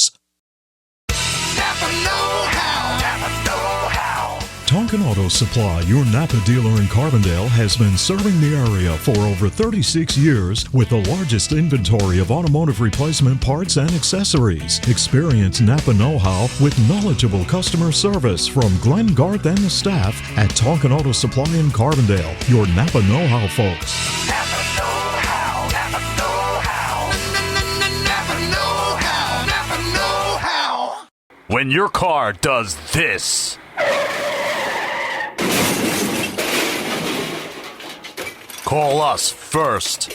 Napa know-how. Napa know-how. Tonkin Auto Supply, your Napa dealer in Carbondale, has been serving the area for over 36 years with the largest inventory of automotive replacement parts and accessories. Experience Napa know-how with knowledgeable customer service from Glenn Garth and the staff at Tonkin Auto Supply in Carbondale. Your Napa know-how, folks. Napa know-how. Napa know-how. Napa know-how. Napa know-how. When your car does this. Call us first.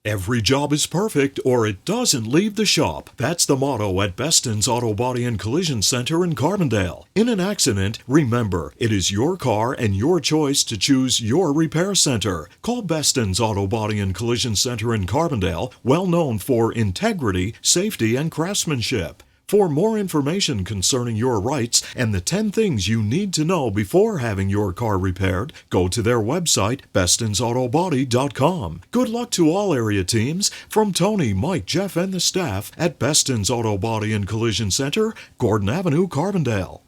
Every job is perfect or it doesn't leave the shop. That's the motto at Beston's Auto Body and Collision Center in Carbondale. In an accident, remember, it is your car and your choice to choose your repair center. Call Beston's Auto Body and Collision Center in Carbondale, well known for integrity, safety, and craftsmanship. For more information concerning your rights and the 10 things you need to know before having your car repaired, go to their website, bestonsautobody.com. Good luck to all area teams from Tony, Mike, Jeff, and the staff at Beston's Auto Body and Collision Center, Gordon Avenue, Carbondale.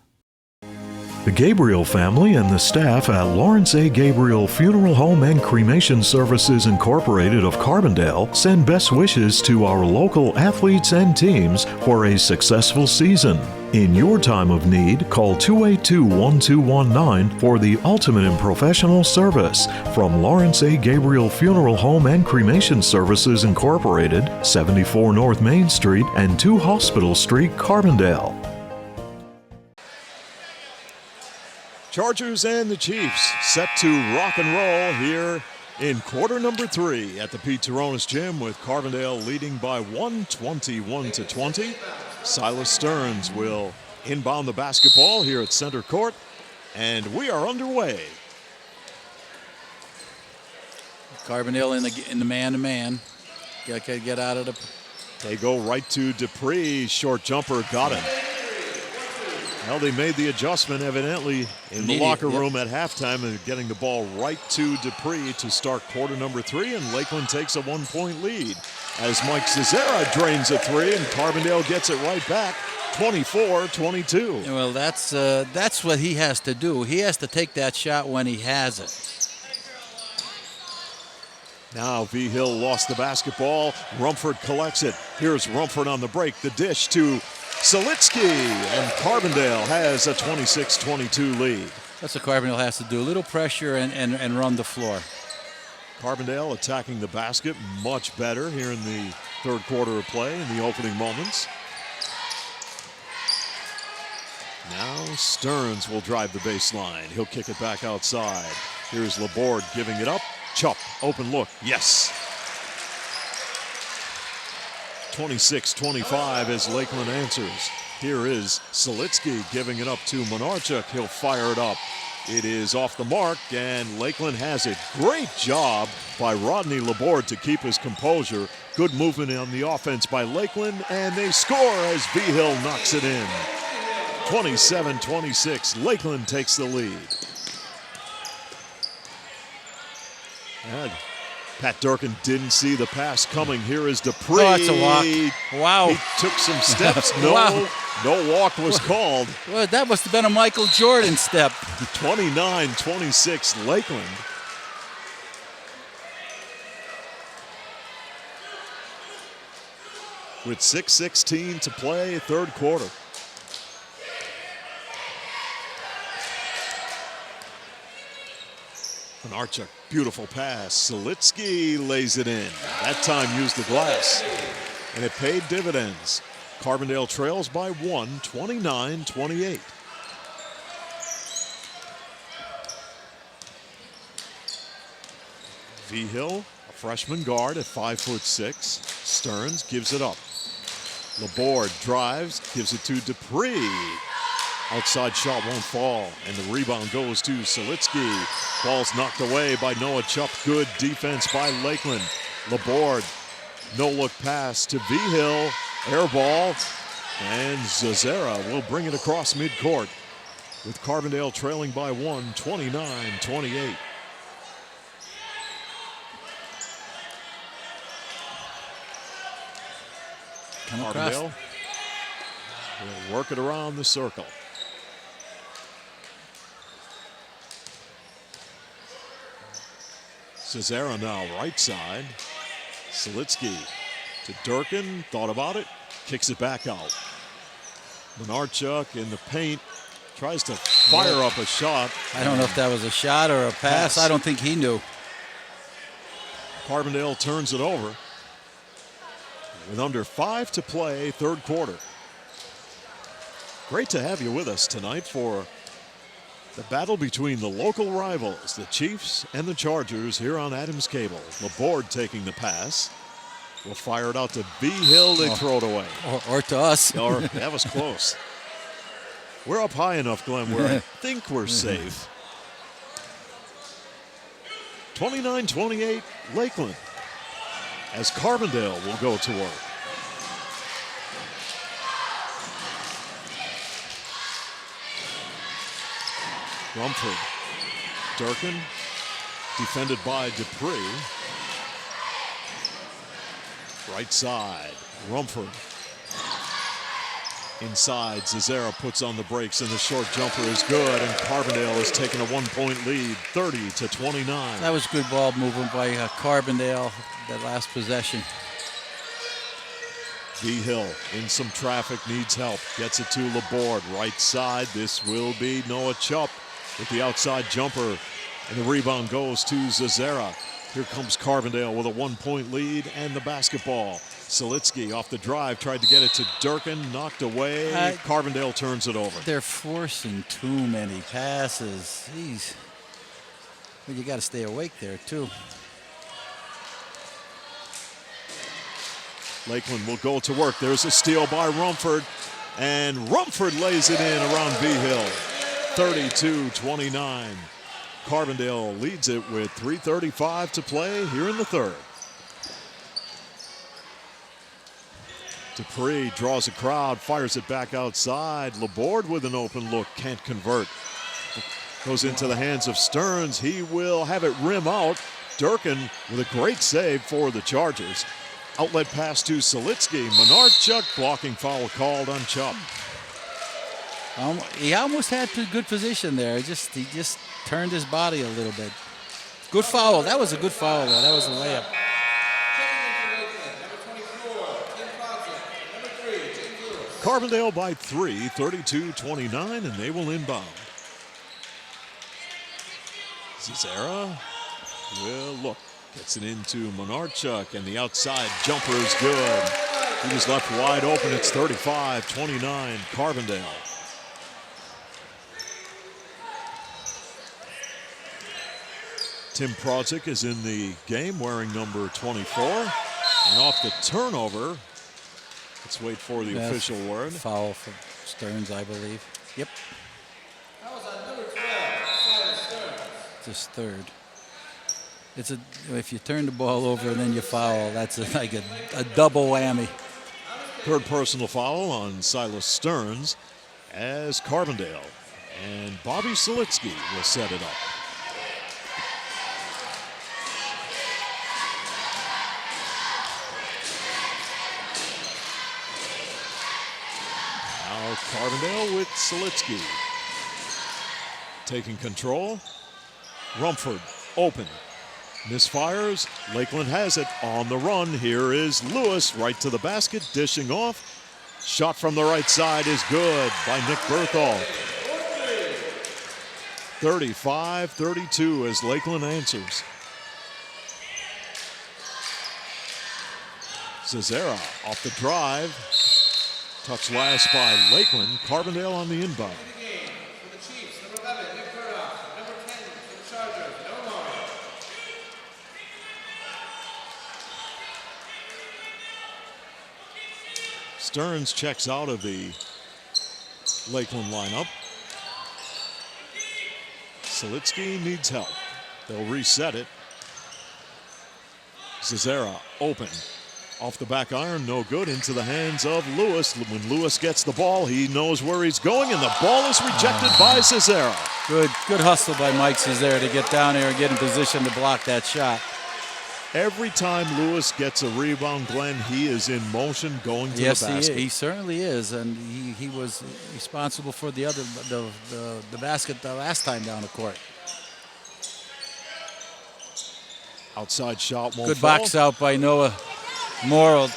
The Gabriel family and the staff at Lawrence A. Gabriel Funeral Home and Cremation Services Incorporated of Carbondale send best wishes to our local athletes and teams for a successful season. In your time of need, call 282-1219 for the ultimate in professional service from Lawrence A. Gabriel Funeral Home and Cremation Services Incorporated, 74 North Main Street and 2 Hospital Street, Carbondale. Chargers and the Chiefs set to rock and roll here in quarter number 3 at the Pete Turonis Gym, with Carbondale leading by 21-20. Silas Stearns will inbound the basketball here at center court, and we are underway. Carbondale in the man-to-man. Got to get out of the... They go right to Dupree. Short jumper, got him. Well, they made the adjustment evidently in the locker room at halftime, and getting the ball right to Dupree to start quarter number 3, and Lakeland takes a 1-point lead as Mike Cesara drains a 3 and Carbondale gets it right back, 24-22. Well, that's what he has to do. He has to take that shot when he has it. Now V. Hill lost the basketball. Rumford collects it. Here's Rumford on the break. The dish to Selitsky, and Carbondale has a 26-22 lead. That's what Carbondale has to do. A little pressure and run the floor. Carbondale attacking the basket much better here in the third quarter of play in the opening moments. Now Stearns will drive the baseline. He'll kick it back outside. Here's Laborde giving it up. Chup, open look, yes. 26-25 as Lakeland answers. Here is Selitsky giving it up to Monarchuk. He'll fire it up. It is off the mark, and Lakeland has it. Great job by Rodney Laborde to keep his composure. Good movement on the offense by Lakeland, and they score as V. Hill knocks it in. 27-26, Lakeland takes the lead. And Pat Durkin didn't see the pass coming. Here is Dupree. Oh, that's a walk. Wow. He took some steps. No, wow. No walk was called. Well, that must have been a Michael Jordan step. 29-26, Lakeland. With 6:16 to play, third quarter. Monarchuk, beautiful pass. Selitsky lays it in. That time used the glass, and it paid dividends. Carbondale trails by 1, 29-28. V. Hill, a freshman guard at 5'6". Stearns gives it up. Laborde drives, gives it to Dupree. Outside shot won't fall, and the rebound goes to Selitsky. Ball's knocked away by Noah Chup. Good defense by Lakeland. Laborde, no-look pass to V. Hill. Air ball, and Cesara will bring it across midcourt, with Carbondale trailing by 1, 29-28. Carbondale will work it around the circle. Cesara now right side. Selitsky to Durkin, thought about it, kicks it back out. Monarchuk in the paint, tries to fire up a shot. I don't know if that was a shot or a pass. I don't think he knew. Carbondale turns it over with under 5 to play, third quarter. Great to have you with us tonight for the battle between the local rivals, the Chiefs and the Chargers, here on Adams Cable. Laborde taking the pass. will fire it out to B. Hill. They throw it away. Or to us. Or that was close. We're up high enough, Glenn, where I think we're safe. 29-28 Lakeland as Carbondale will go to work. Rumford, Durkin, defended by Dupree. Right side, Rumford. Inside, Zazera puts on the brakes and the short jumper is good, and Carbondale has taken a 1-point lead, 30-29. That was good ball movement by Carbondale, that last possession. V. Hill in some traffic, needs help, gets it to Laborde, right side. This will be Noah Chupp with the outside jumper, and the rebound goes to Zazera. Here comes Carbondale with a 1-point lead and the basketball. Selitsky off the drive, tried to get it to Durkin, knocked away. Carbondale turns it over. They're forcing too many passes. Jeez. Well, you got to stay awake there, too. Lakeland will go to work. There's a steal by Rumford, and Rumford lays it in around V. Hill. 32-29. Carbondale leads it with 3:35 to play here in the third. Dupree draws a crowd, fires it back outside. Laborde with an open look, can't convert. Goes into the hands of Stearns. He will have it rim out. Durkin with a great save for the Chargers. Outlet pass to Selitsky. Menardchuk blocking foul called on Chupp. He almost had a good position there. He just turned his body a little bit. Good foul. That was a good foul, though. That was a layup. Carbondale by 3, 32-29, and they will inbound. Zazera will look. Gets it into Menardchuk, and the outside jumper is good. He was left wide open. It's 35-29, Carbondale. Tim Prozik is in the game wearing number 24. And off the turnover, let's wait for the official word. Foul for Stearns, I believe. Yep. That was on number 12, Silas Stearns. Just third. If you turn the ball over and then you foul, that's like a double whammy. Third personal foul on Silas Stearns as Carbondale. And Bobby Selitsky will set it up. Now Carbondale with Selitsky. Taking control. Rumford open. Misfires. Lakeland has it on the run. Here is Lewis right to the basket, dishing off. Shot from the right side is good by Nick Berthold. 35-32 as Lakeland answers. Zazera off the drive. Touch last by Lakeland. Carbondale on the inbound. Stearns checks out of the Lakeland lineup. Selitsky needs help. They'll reset it. Zazera open. Off the back iron, no good. Into the hands of Lewis. When Lewis gets the ball, he knows where he's going, and the ball is rejected by Zazera. Good hustle by Mike Zazera to get down there and get in position to block that shot. Every time Lewis gets a rebound, Glenn, he is in motion going to the basket. Yes, he certainly is, and he was responsible for the basket the last time down the court. Outside shot won't Good fall. box out by Noah Morrill.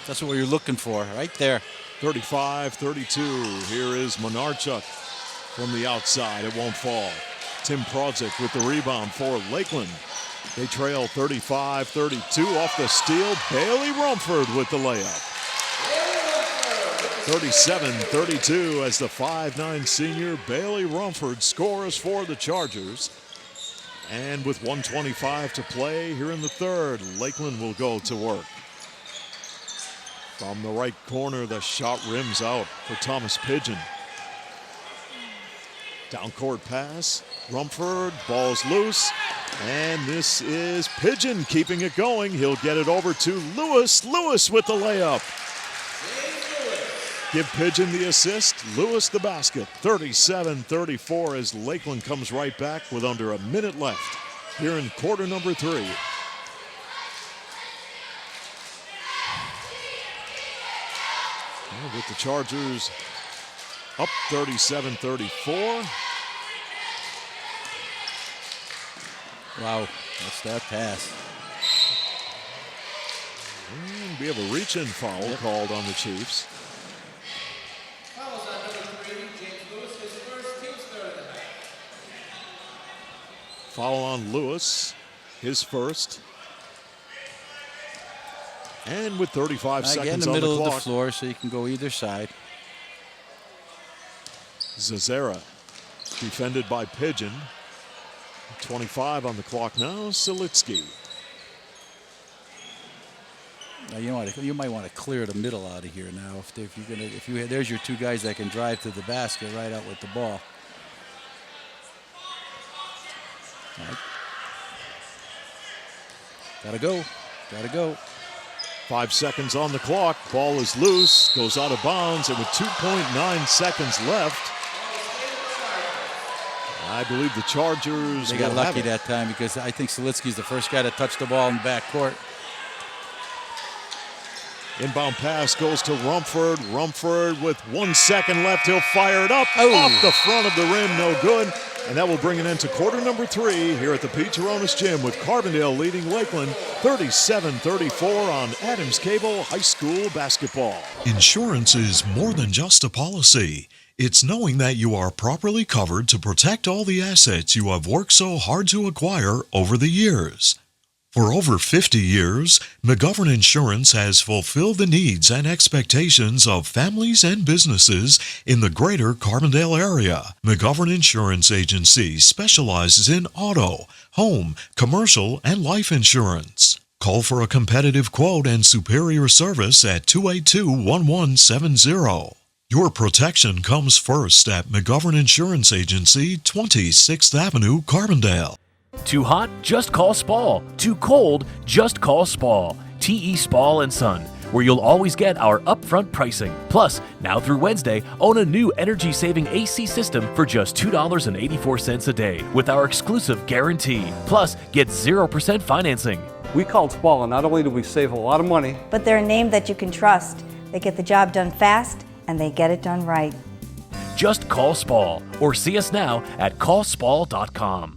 That's what you're looking for, right there. 35-32. Here is Menardchuk from the outside. It won't fall. Tim Prozik with the rebound for Lakeland. They trail 35-32 off the steal. Bailey Rumford with the layup. 37-32 as the 5'9" senior Bailey Rumford scores for the Chargers. And with 1:25 to play here in the third, Lakeland will go to work. From the right corner, the shot rims out for Thomas Pigeon. Down court pass, Rumford, ball's loose, and this is Pigeon keeping it going. He'll get it over to Lewis. Lewis with the layup. Give Pigeon the assist, Lewis the basket. 37-34 as Lakeland comes right back with under a minute left here in quarter number 3. Well, with the Chargers up 37-34. Wow, that's that pass. And we have a reach-in foul called on the Chiefs. Fouls on number 3, James Lewis, his first, team's third of the night. Foul on Lewis, his first. And with 35 Get in seconds the on the middle of clock, the floor so you can go either side. Zazera defended by Pigeon. 25 on the clock now, Selitsky. Now, you know what? You might want to clear the middle out of here now. There's your two guys that can drive to the basket right out with the ball. All right. Gotta go. 5 seconds on the clock. Ball is loose, goes out of bounds, and with 2.9 seconds left, I believe the Chargers They got will lucky have it. that time because I think Selitsky's the first guy to touch the ball in the backcourt. Inbound pass goes to Rumford. Rumford with 1 second left. He'll fire it up off the front of the rim. No good. And that will bring it into quarter number 3 here at the Pete Taronis Gym with Carbondale leading Lakeland 37-34 on Adams Cable High School basketball. Insurance is more than just a policy. It's knowing that you are properly covered to protect all the assets you have worked so hard to acquire over the years. For over 50 years, McGovern Insurance has fulfilled the needs and expectations of families and businesses in the greater Carbondale area. McGovern Insurance Agency specializes in auto, home, commercial, and life insurance. Call for a competitive quote and superior service at 282-1170. Your protection comes first at McGovern Insurance Agency, 26th Avenue, Carbondale. Too hot? Just call Spall. Too cold? Just call Spall. TE Spall & Son, where you'll always get our upfront pricing. Plus, now through Wednesday, own a new energy-saving AC system for just $2.84 a day with our exclusive guarantee. Plus, get 0% financing. We called Spall, and not only do we save a lot of money, But they're a name that you can trust. They get the job done fast, and they get it done right. Just call Spall or see us now at callspall.com.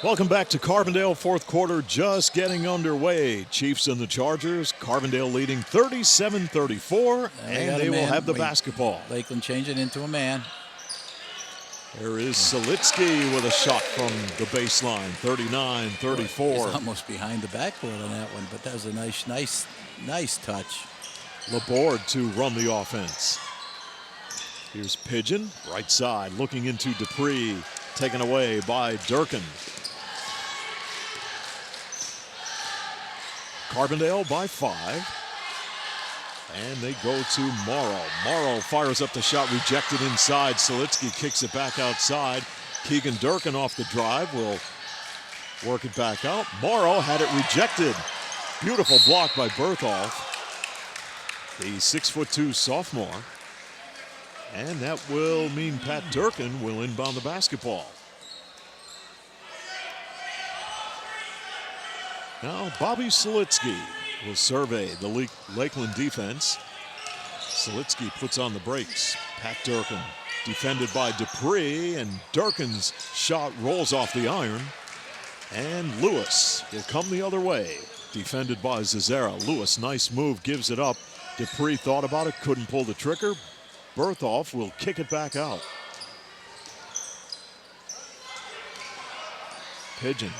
Welcome back to Carbondale. Fourth quarter just getting underway. Chiefs and the Chargers. Carbondale leading 37-34, and they will have the basketball. Lakeland change it into a man. There is Selitsky with a shot from the baseline, 39-34. He's almost behind the backboard on that one, but that was a nice touch. Laborde to run the offense. Here's Pigeon, right side, looking into Dupree, taken away by Durkin. Carbondale by 5. And they go to Morrow. Morrow fires up the shot, rejected inside. Selitsky kicks it back outside. Keegan Durkin off the drive will work it back out. Morrow had it rejected. Beautiful block by Bertholf, the 6'2" sophomore. And that will mean Pat Durkin will inbound the basketball. Now Bobby Selitsky will survey the Lakeland defense. Selitsky puts on the brakes. Pat Durkin defended by Dupree, and Durkin's shot rolls off the iron. And Lewis will come the other way. Defended by Zazera. Lewis, nice move, gives it up. Dupree thought about it, couldn't pull the trigger. Bertholf will kick it back out. Pigeon.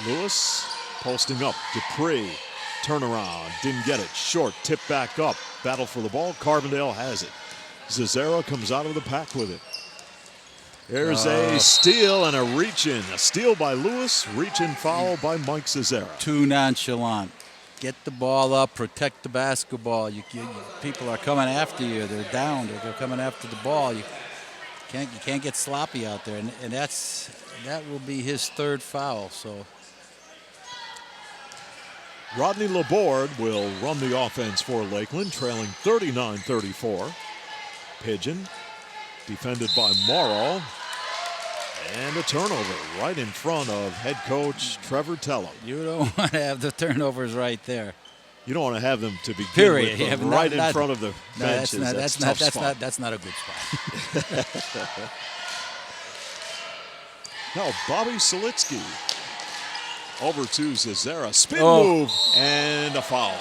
Lewis posting up. Dupree, turnaround, didn't get it. Short, tip back up. Battle for the ball. Carbondale has it. Zazera comes out of the pack with it. There's a steal and a reach-in. A steal by Lewis, reach-in foul by Mike Cesara. Too nonchalant. Get the ball up, protect the basketball. People are coming after you. They're down. They're coming after the ball. You can't get sloppy out there, and that will be his third foul. So Rodney Laborde will run the offense for Lakeland, trailing 39-34. Pigeon, defended by Morrow. And a turnover right in front of head coach Trevor Tello. You don't want to have the turnovers right there. You don't want to have them to begin Period. with, Yeah, right in front of the benches. That's not a good spot. Now Bobby Solitsky over to Cesara. Spin move and a foul.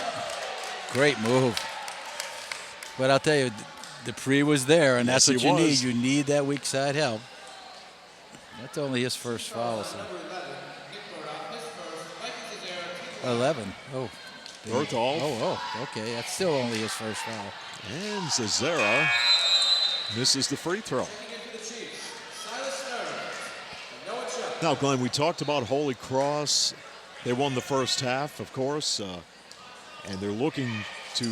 Great move. But I'll tell you, Dupree was there, and that's what you need. You need that weak side help. That's only his first foul. So. 11. Oh. Berthold. Oh, okay. That's still only his first foul. And Cesara misses the free throw. Now, Glenn, we talked about Holy Cross. They won the first half, of course, and they're looking to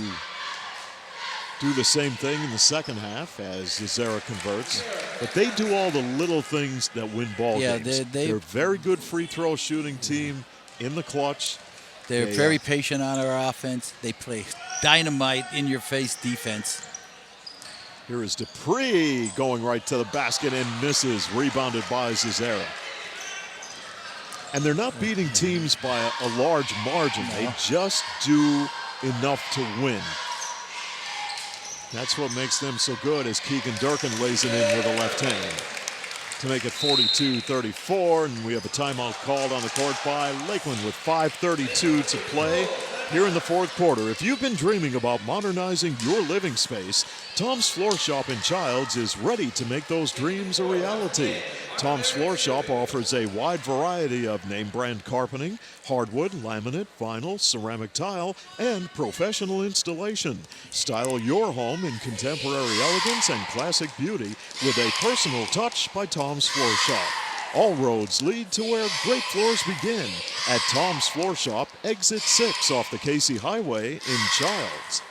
do the same thing in the second half as Cesara converts. But they do all the little things that win ball games. They're a very good free throw shooting team in the clutch. They're very patient on our offense. They play dynamite, in-your-face defense. Here is Dupree going right to the basket and misses, rebounded by Cesara. And they're not beating teams by a large margin. They just do enough to win. That's what makes them so good as Keegan Durkin lays it in with a left hand to make it 42-34, and we have a timeout called on the court by Lakeland with 5:32 to play here in the fourth quarter. If you've been dreaming about modernizing your living space, Tom's Floor Shop in Childs is ready to make those dreams a reality. Tom's Floor Shop offers a wide variety of name brand carpeting, hardwood, laminate, vinyl, ceramic tile, and professional installation. Style your home in contemporary elegance and classic beauty with a personal touch by Tom's Floor Shop. All roads lead to where great floors begin at Tom's Floor Shop, exit 6 off the Casey Highway in Childs.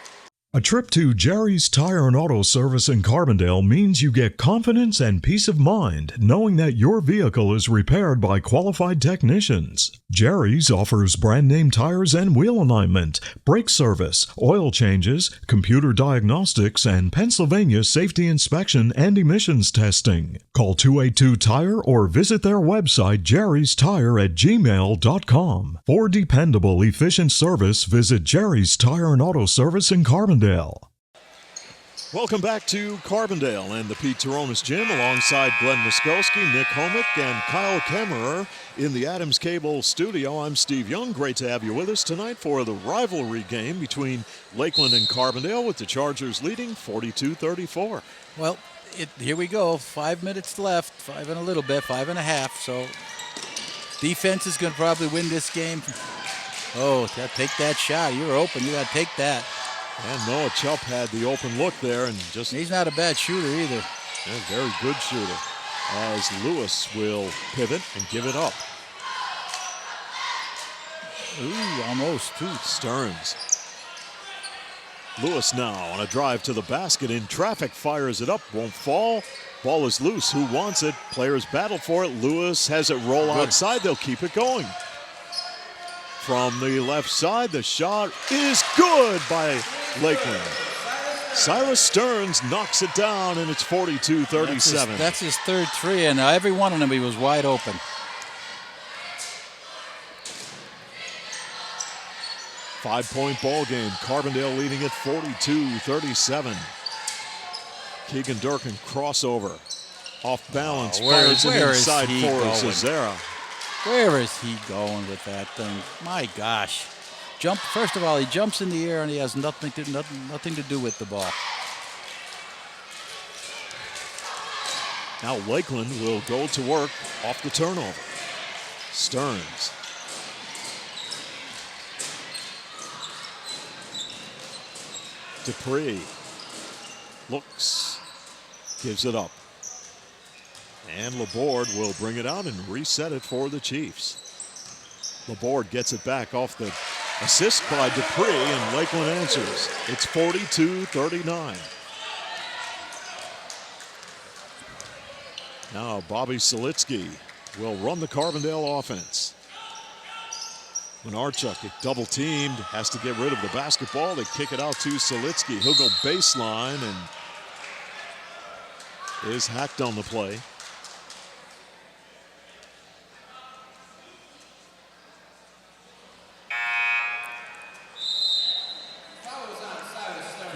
A trip to Jerry's Tire and Auto Service in Carbondale means you get confidence and peace of mind knowing that your vehicle is repaired by qualified technicians. Jerry's offers brand name tires and wheel alignment, brake service, oil changes, computer diagnostics, and Pennsylvania safety inspection and emissions testing. Call 282-TIRE or visit their website jerrystire@gmail.com. For dependable, efficient service, visit Jerry's Tire and Auto Service in Carbondale. Welcome back to Carbondale and the Pete Taronis Gym alongside Glenn Muskowski, Nick Homick, and Kyle Kemmerer in the Adams Cable studio. I'm Steve Young. Great to have you with us tonight for the rivalry game between Lakeland and Carbondale, with the Chargers leading 42-34. Well, here we go. 5 minutes left, 5 and a little bit, 5.5. So defense is going to probably win this game. Oh, take that shot. You're open. You got to take that. And Noah Chupp had the open look there, and just he's not a bad shooter either. A very good shooter, as Lewis will pivot and give it up. Ooh, almost too. Stearns. Lewis now on a drive to the basket, in traffic, fires it up, won't fall. Ball is loose. Who wants it? Players battle for it. Lewis has it roll outside. They'll keep it going. From the left side, the shot is good by Lakeland. Cyrus Stearns knocks it down, and it's 42-37. That's his third three, and every one of them he was wide open. Five-point ball game. Carbondale leading at 42-37. Keegan Durkin crossover. Off balance. Fires it inside for Cesara. Where is he going with that thing? My gosh. First of all, he jumps in the air and he has nothing to do with the ball. Now Lakeland will go to work off the turnover. Stearns. Dupree looks, gives it up. And Laborde will bring it out and reset it for the Chiefs. Laborde gets it back off the assist by Dupree, and Lakeland answers. It's 42-39. Now Bobby Selitsky will run the Carbondale offense. Menarchuk double teamed, has to get rid of the basketball. They kick it out to Selitsky. He'll go baseline and is hacked on the play.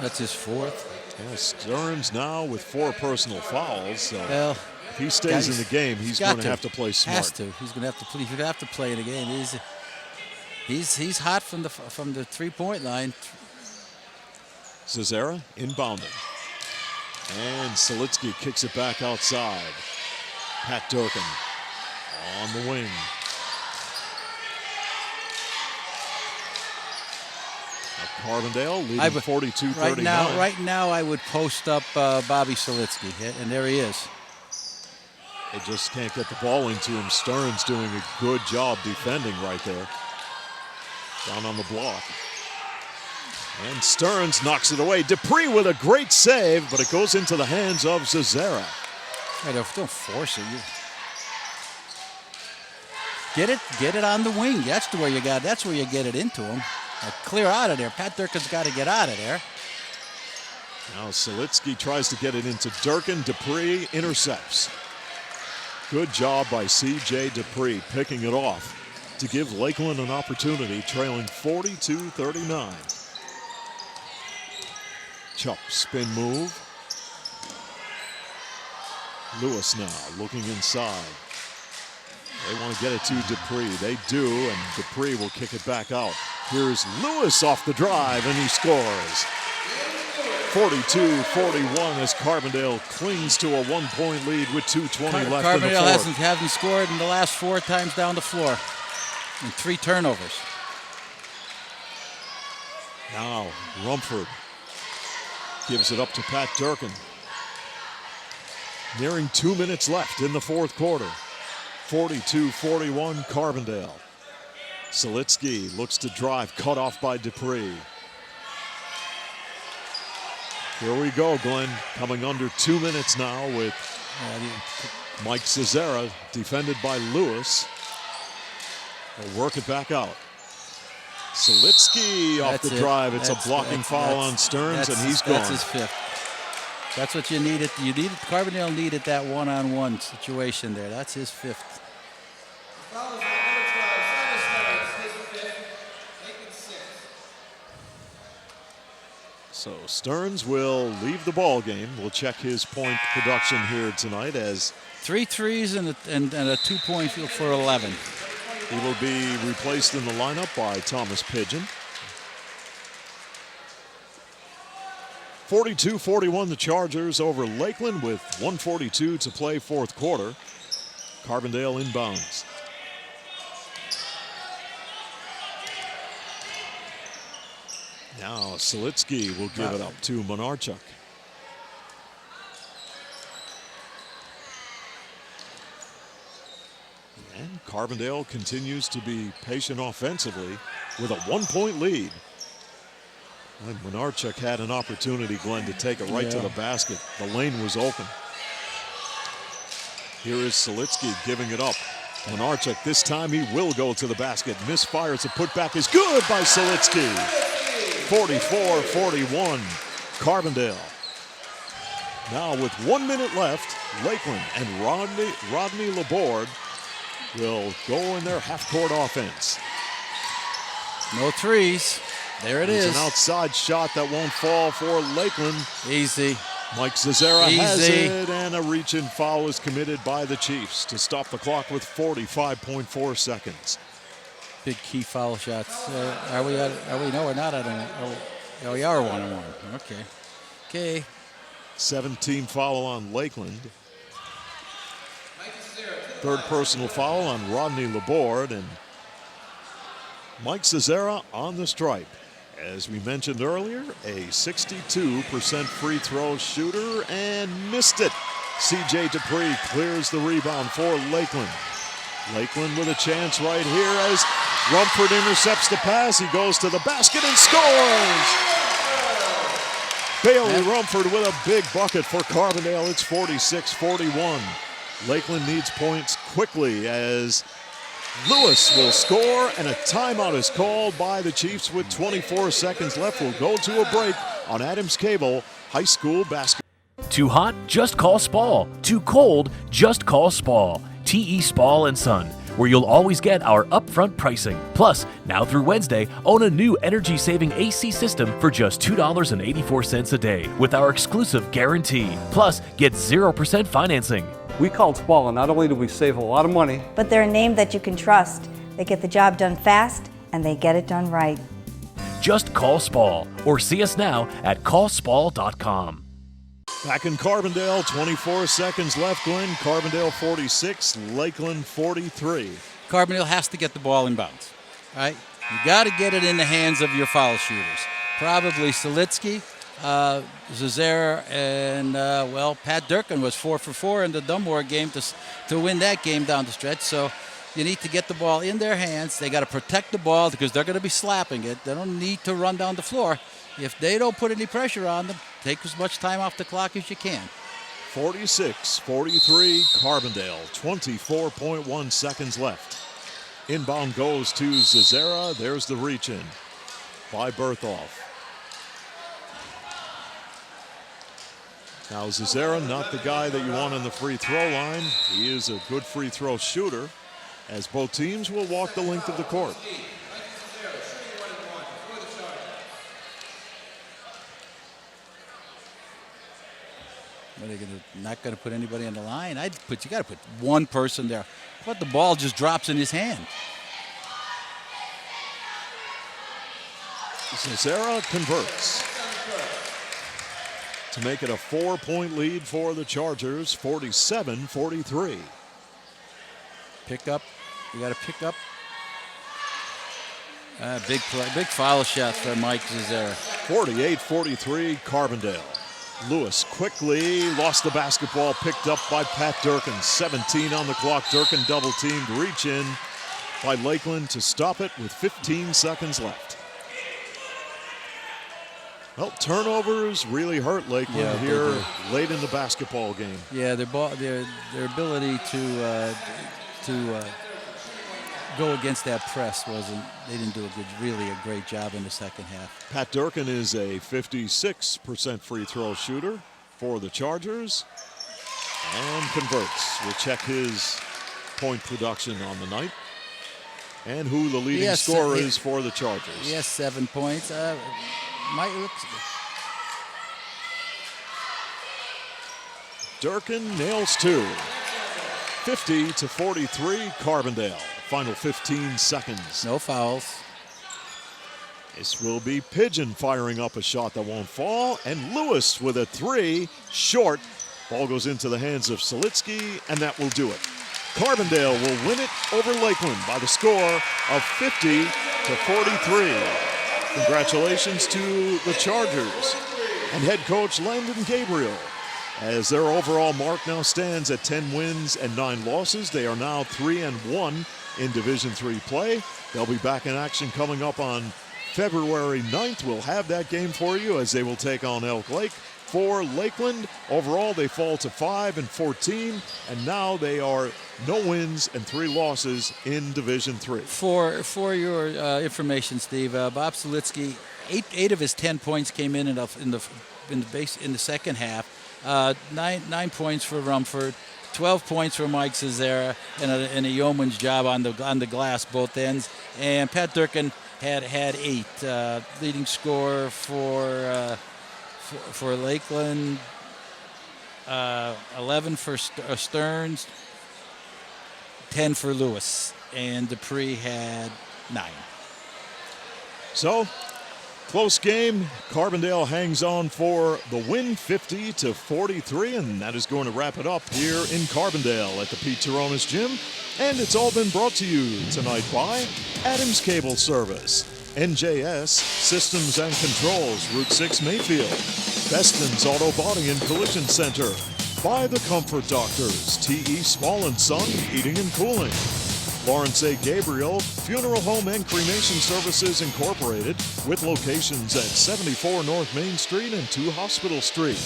That's his fourth. Yeah, Stearns now with 4 personal fouls. So well, if he stays in the game, he's going to have to play smart. Has to. He's going to have to play. He's going to have to play in the game. He's hot from the 3-point line. Cesara inbounding. And Selitsky kicks it back outside. Pat Durkin on the wing. Carbondale leading 42-39. Right now, I would post up Bobby Selitsky, and there he is. They just can't get the ball into him. Stearns doing a good job defending right there. Down on the block. And Stearns knocks it away. Dupree with a great save, but it goes into the hands of Cesara. Hey, don't force it. Get it on the wing. That's where you get it into him. Clear out of there. Pat Durkin's got to get out of there. Now Selitsky tries to get it into Durkin. Dupree intercepts. Good job by C.J. Dupree picking it off to give Lakeland an opportunity, trailing 42-39. Chuck spin move. Lewis now looking inside. They want to get it to Dupree. They do, and Dupree will kick it back out. Here's Lewis off the drive, and he scores. 42-41 as Carbondale clings to a 1-point lead with 2:20 left in the fourth. Carbondale hasn't scored in the last 4 times down the floor, and 3 turnovers. Now Rumford gives it up to Pat Durkin. Nearing 2 minutes left in the fourth quarter. 42-41 Carbondale. Selitsky looks to drive, cut off by Dupree. Here we go, Glenn. Coming under 2 minutes now with Mike Cesara, defended by Lewis. They'll work it back out. Selitsky off the drive. It's a blocking foul on Stearns, and he's gone. That's his 5th. That's what you needed. Carbondale needed that one-on-one situation there. That's his 5th. So Stearns will leave the ball game. We'll check his point production here tonight as 3 threes and a 2-point field for 11. He will be replaced in the lineup by Thomas Pidgeon. 42-41 the Chargers over Lakeland with 1:42 to play fourth quarter. Carbondale inbounds. Now Selitsky will give it up to Menarchuk. And Carbondale continues to be patient offensively with a 1-point lead. And Menarchuk had an opportunity, Glenn, to take it right to the basket. The lane was open. Here is Selitsky giving it up. Menarchuk, this time he will go to the basket. Misfires. The putback is good by Selitsky. 44-41, Carbondale. Now with 1 minute left, Lakeland and Rodney Laborde will go in their half-court offense. No threes. There it is. An outside shot that won't fall for Lakeland. Easy. Mike Cesara has it, and a reach-in foul is committed by the Chiefs to stop the clock with 45.4 seconds. Big key foul shots. Are we? No, we're not at an. Oh, we are 1-1. Okay. 17 foul on Lakeland. Third personal foul on Rodney Laborde, and Mike Cesara on the stripe. As we mentioned earlier, a 62% free throw shooter and missed it. C.J. Dupree clears the rebound for Lakeland. Lakeland with a chance right here as Rumford intercepts the pass. He goes to the basket and scores! Bailey Rumford with a big bucket for Carbondale. It's 46-41. Lakeland needs points quickly as Lewis will score, and a timeout is called by the Chiefs with 24 seconds left. We'll go to a break on Adams Cable High School Basketball. Too hot? Just call Spall. Too cold? Just call Spall. TE Spall and Son, where you'll always get our upfront pricing. Plus, now through Wednesday, own a new energy-saving AC system for just $2.84 a day with our exclusive guarantee. Plus, get 0% financing. We called Spall, and not only do we save a lot of money, But they're a name that you can trust. They get the job done fast, and they get it done right. Just call Spall or see us now at callspall.com. Back in Carbondale, 24 seconds left, Glenn. Carbondale 46, Lakeland 43. Carbondale has to get the ball in bounds. All right? You got to get it in the hands of your foul shooters. Probably Selitsky, Zazera, and, Pat Durkin was 4 for 4 in the Dunmore game to win that game down the stretch. So you need to get the ball in their hands. They got to protect the ball because they're going to be slapping it. They don't need to run down the floor. If they don't put any pressure on them, take as much time off the clock as you can. 46-43, Carbondale, 24.1 seconds left. Inbound goes to Zazera. There's the reach in by Berthoff. Now Zazera, not the guy that you want on the free throw line. He is a good free throw shooter, as both teams will walk the length of the court. Are they not going to put anybody on the line? You got to put one person there. But the ball just drops in his hand. Zazera converts to make it a 4-point lead for the Chargers, 47-43. Pick up. You got to pick up. Big play, big foul shot for Mike Zazera. 48-43, Carbondale. Lewis quickly lost the basketball, picked up by Pat Durkin. 17 on the clock. Durkin double teamed, reach in by Lakeland to stop it with 15 seconds left. Well, turnovers really hurt Lakeland here late in the basketball game. Yeah, their ability to go against that press they didn't do really a great job in the second half. Pat Durkin is a 56% free throw shooter for the Chargers and converts. We'll check his point production on the night and who the leading scorer is for the Chargers. Yes, 7 points. Durkin nails 2. 50-43, Carbondale. Final 15 seconds. No fouls. This will be Pigeon firing up a shot that won't fall, and Lewis with a 3, short. Ball goes into the hands of Selitsky, and that will do it. Carbondale will win it over Lakeland by the score of 50-43. Congratulations to the Chargers and head coach Landon Gabriel, as their overall mark now stands at 10 wins and 9 losses. They are now 3-1 in Division III play. They'll be back in action coming up on February 9th. We'll have that game for you as they will take on Elk Lake. For Lakeland, overall they fall to 5-14, and now they are no wins and 3 losses in Division III. For your information, Steve, Bob Selitsky, 8 of his 10 points came in the second half. 9 points for Rumford, 12 points for Mike Zazera, and a yeoman's job on the glass both ends. And Pat Durkin had 8. Leading scorer for Lakeland, 11 for Stearns, 10 for Lewis, and Dupree had 9. So, close game. Carbondale hangs on for the win, 50-43, and that is going to wrap it up here in Carbondale at the Pete Taronis Gym. And it's all been brought to you tonight by Adams Cable Service, NJS Systems and Controls, Route 6 Mayfield, Beston's Auto Body and Collision Center, By the Comfort Doctors, T.E. Small & Son Heating and Cooling. Lawrence A. Gabriel Funeral Home and Cremation Services Incorporated, with locations at 74 North Main Street and 2 Hospital Street.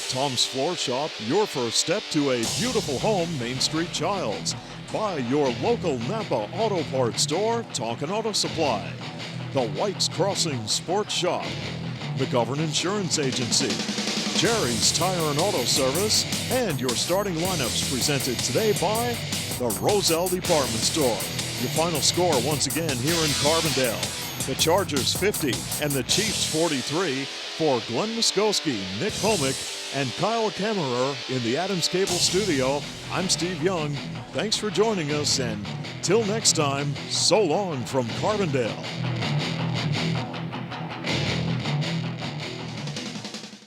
Tom's Floor Shop, your first step to a beautiful home, Main Street Childs. By your local Napa Auto Parts store, Tonkin Auto Supply. The White's Crossing Sports Shop. McGovern Insurance Agency. Jerry's Tire and Auto Service, and your starting lineups presented today by the Roselle Department Store. Your final score once again here in Carbondale. The Chargers 50 and the Chiefs 43 for Glenn Muskowski, Nick Homick, and Kyle Kammerer in the Adams Cable Studio. I'm Steve Young. Thanks for joining us, and till next time, so long from Carbondale.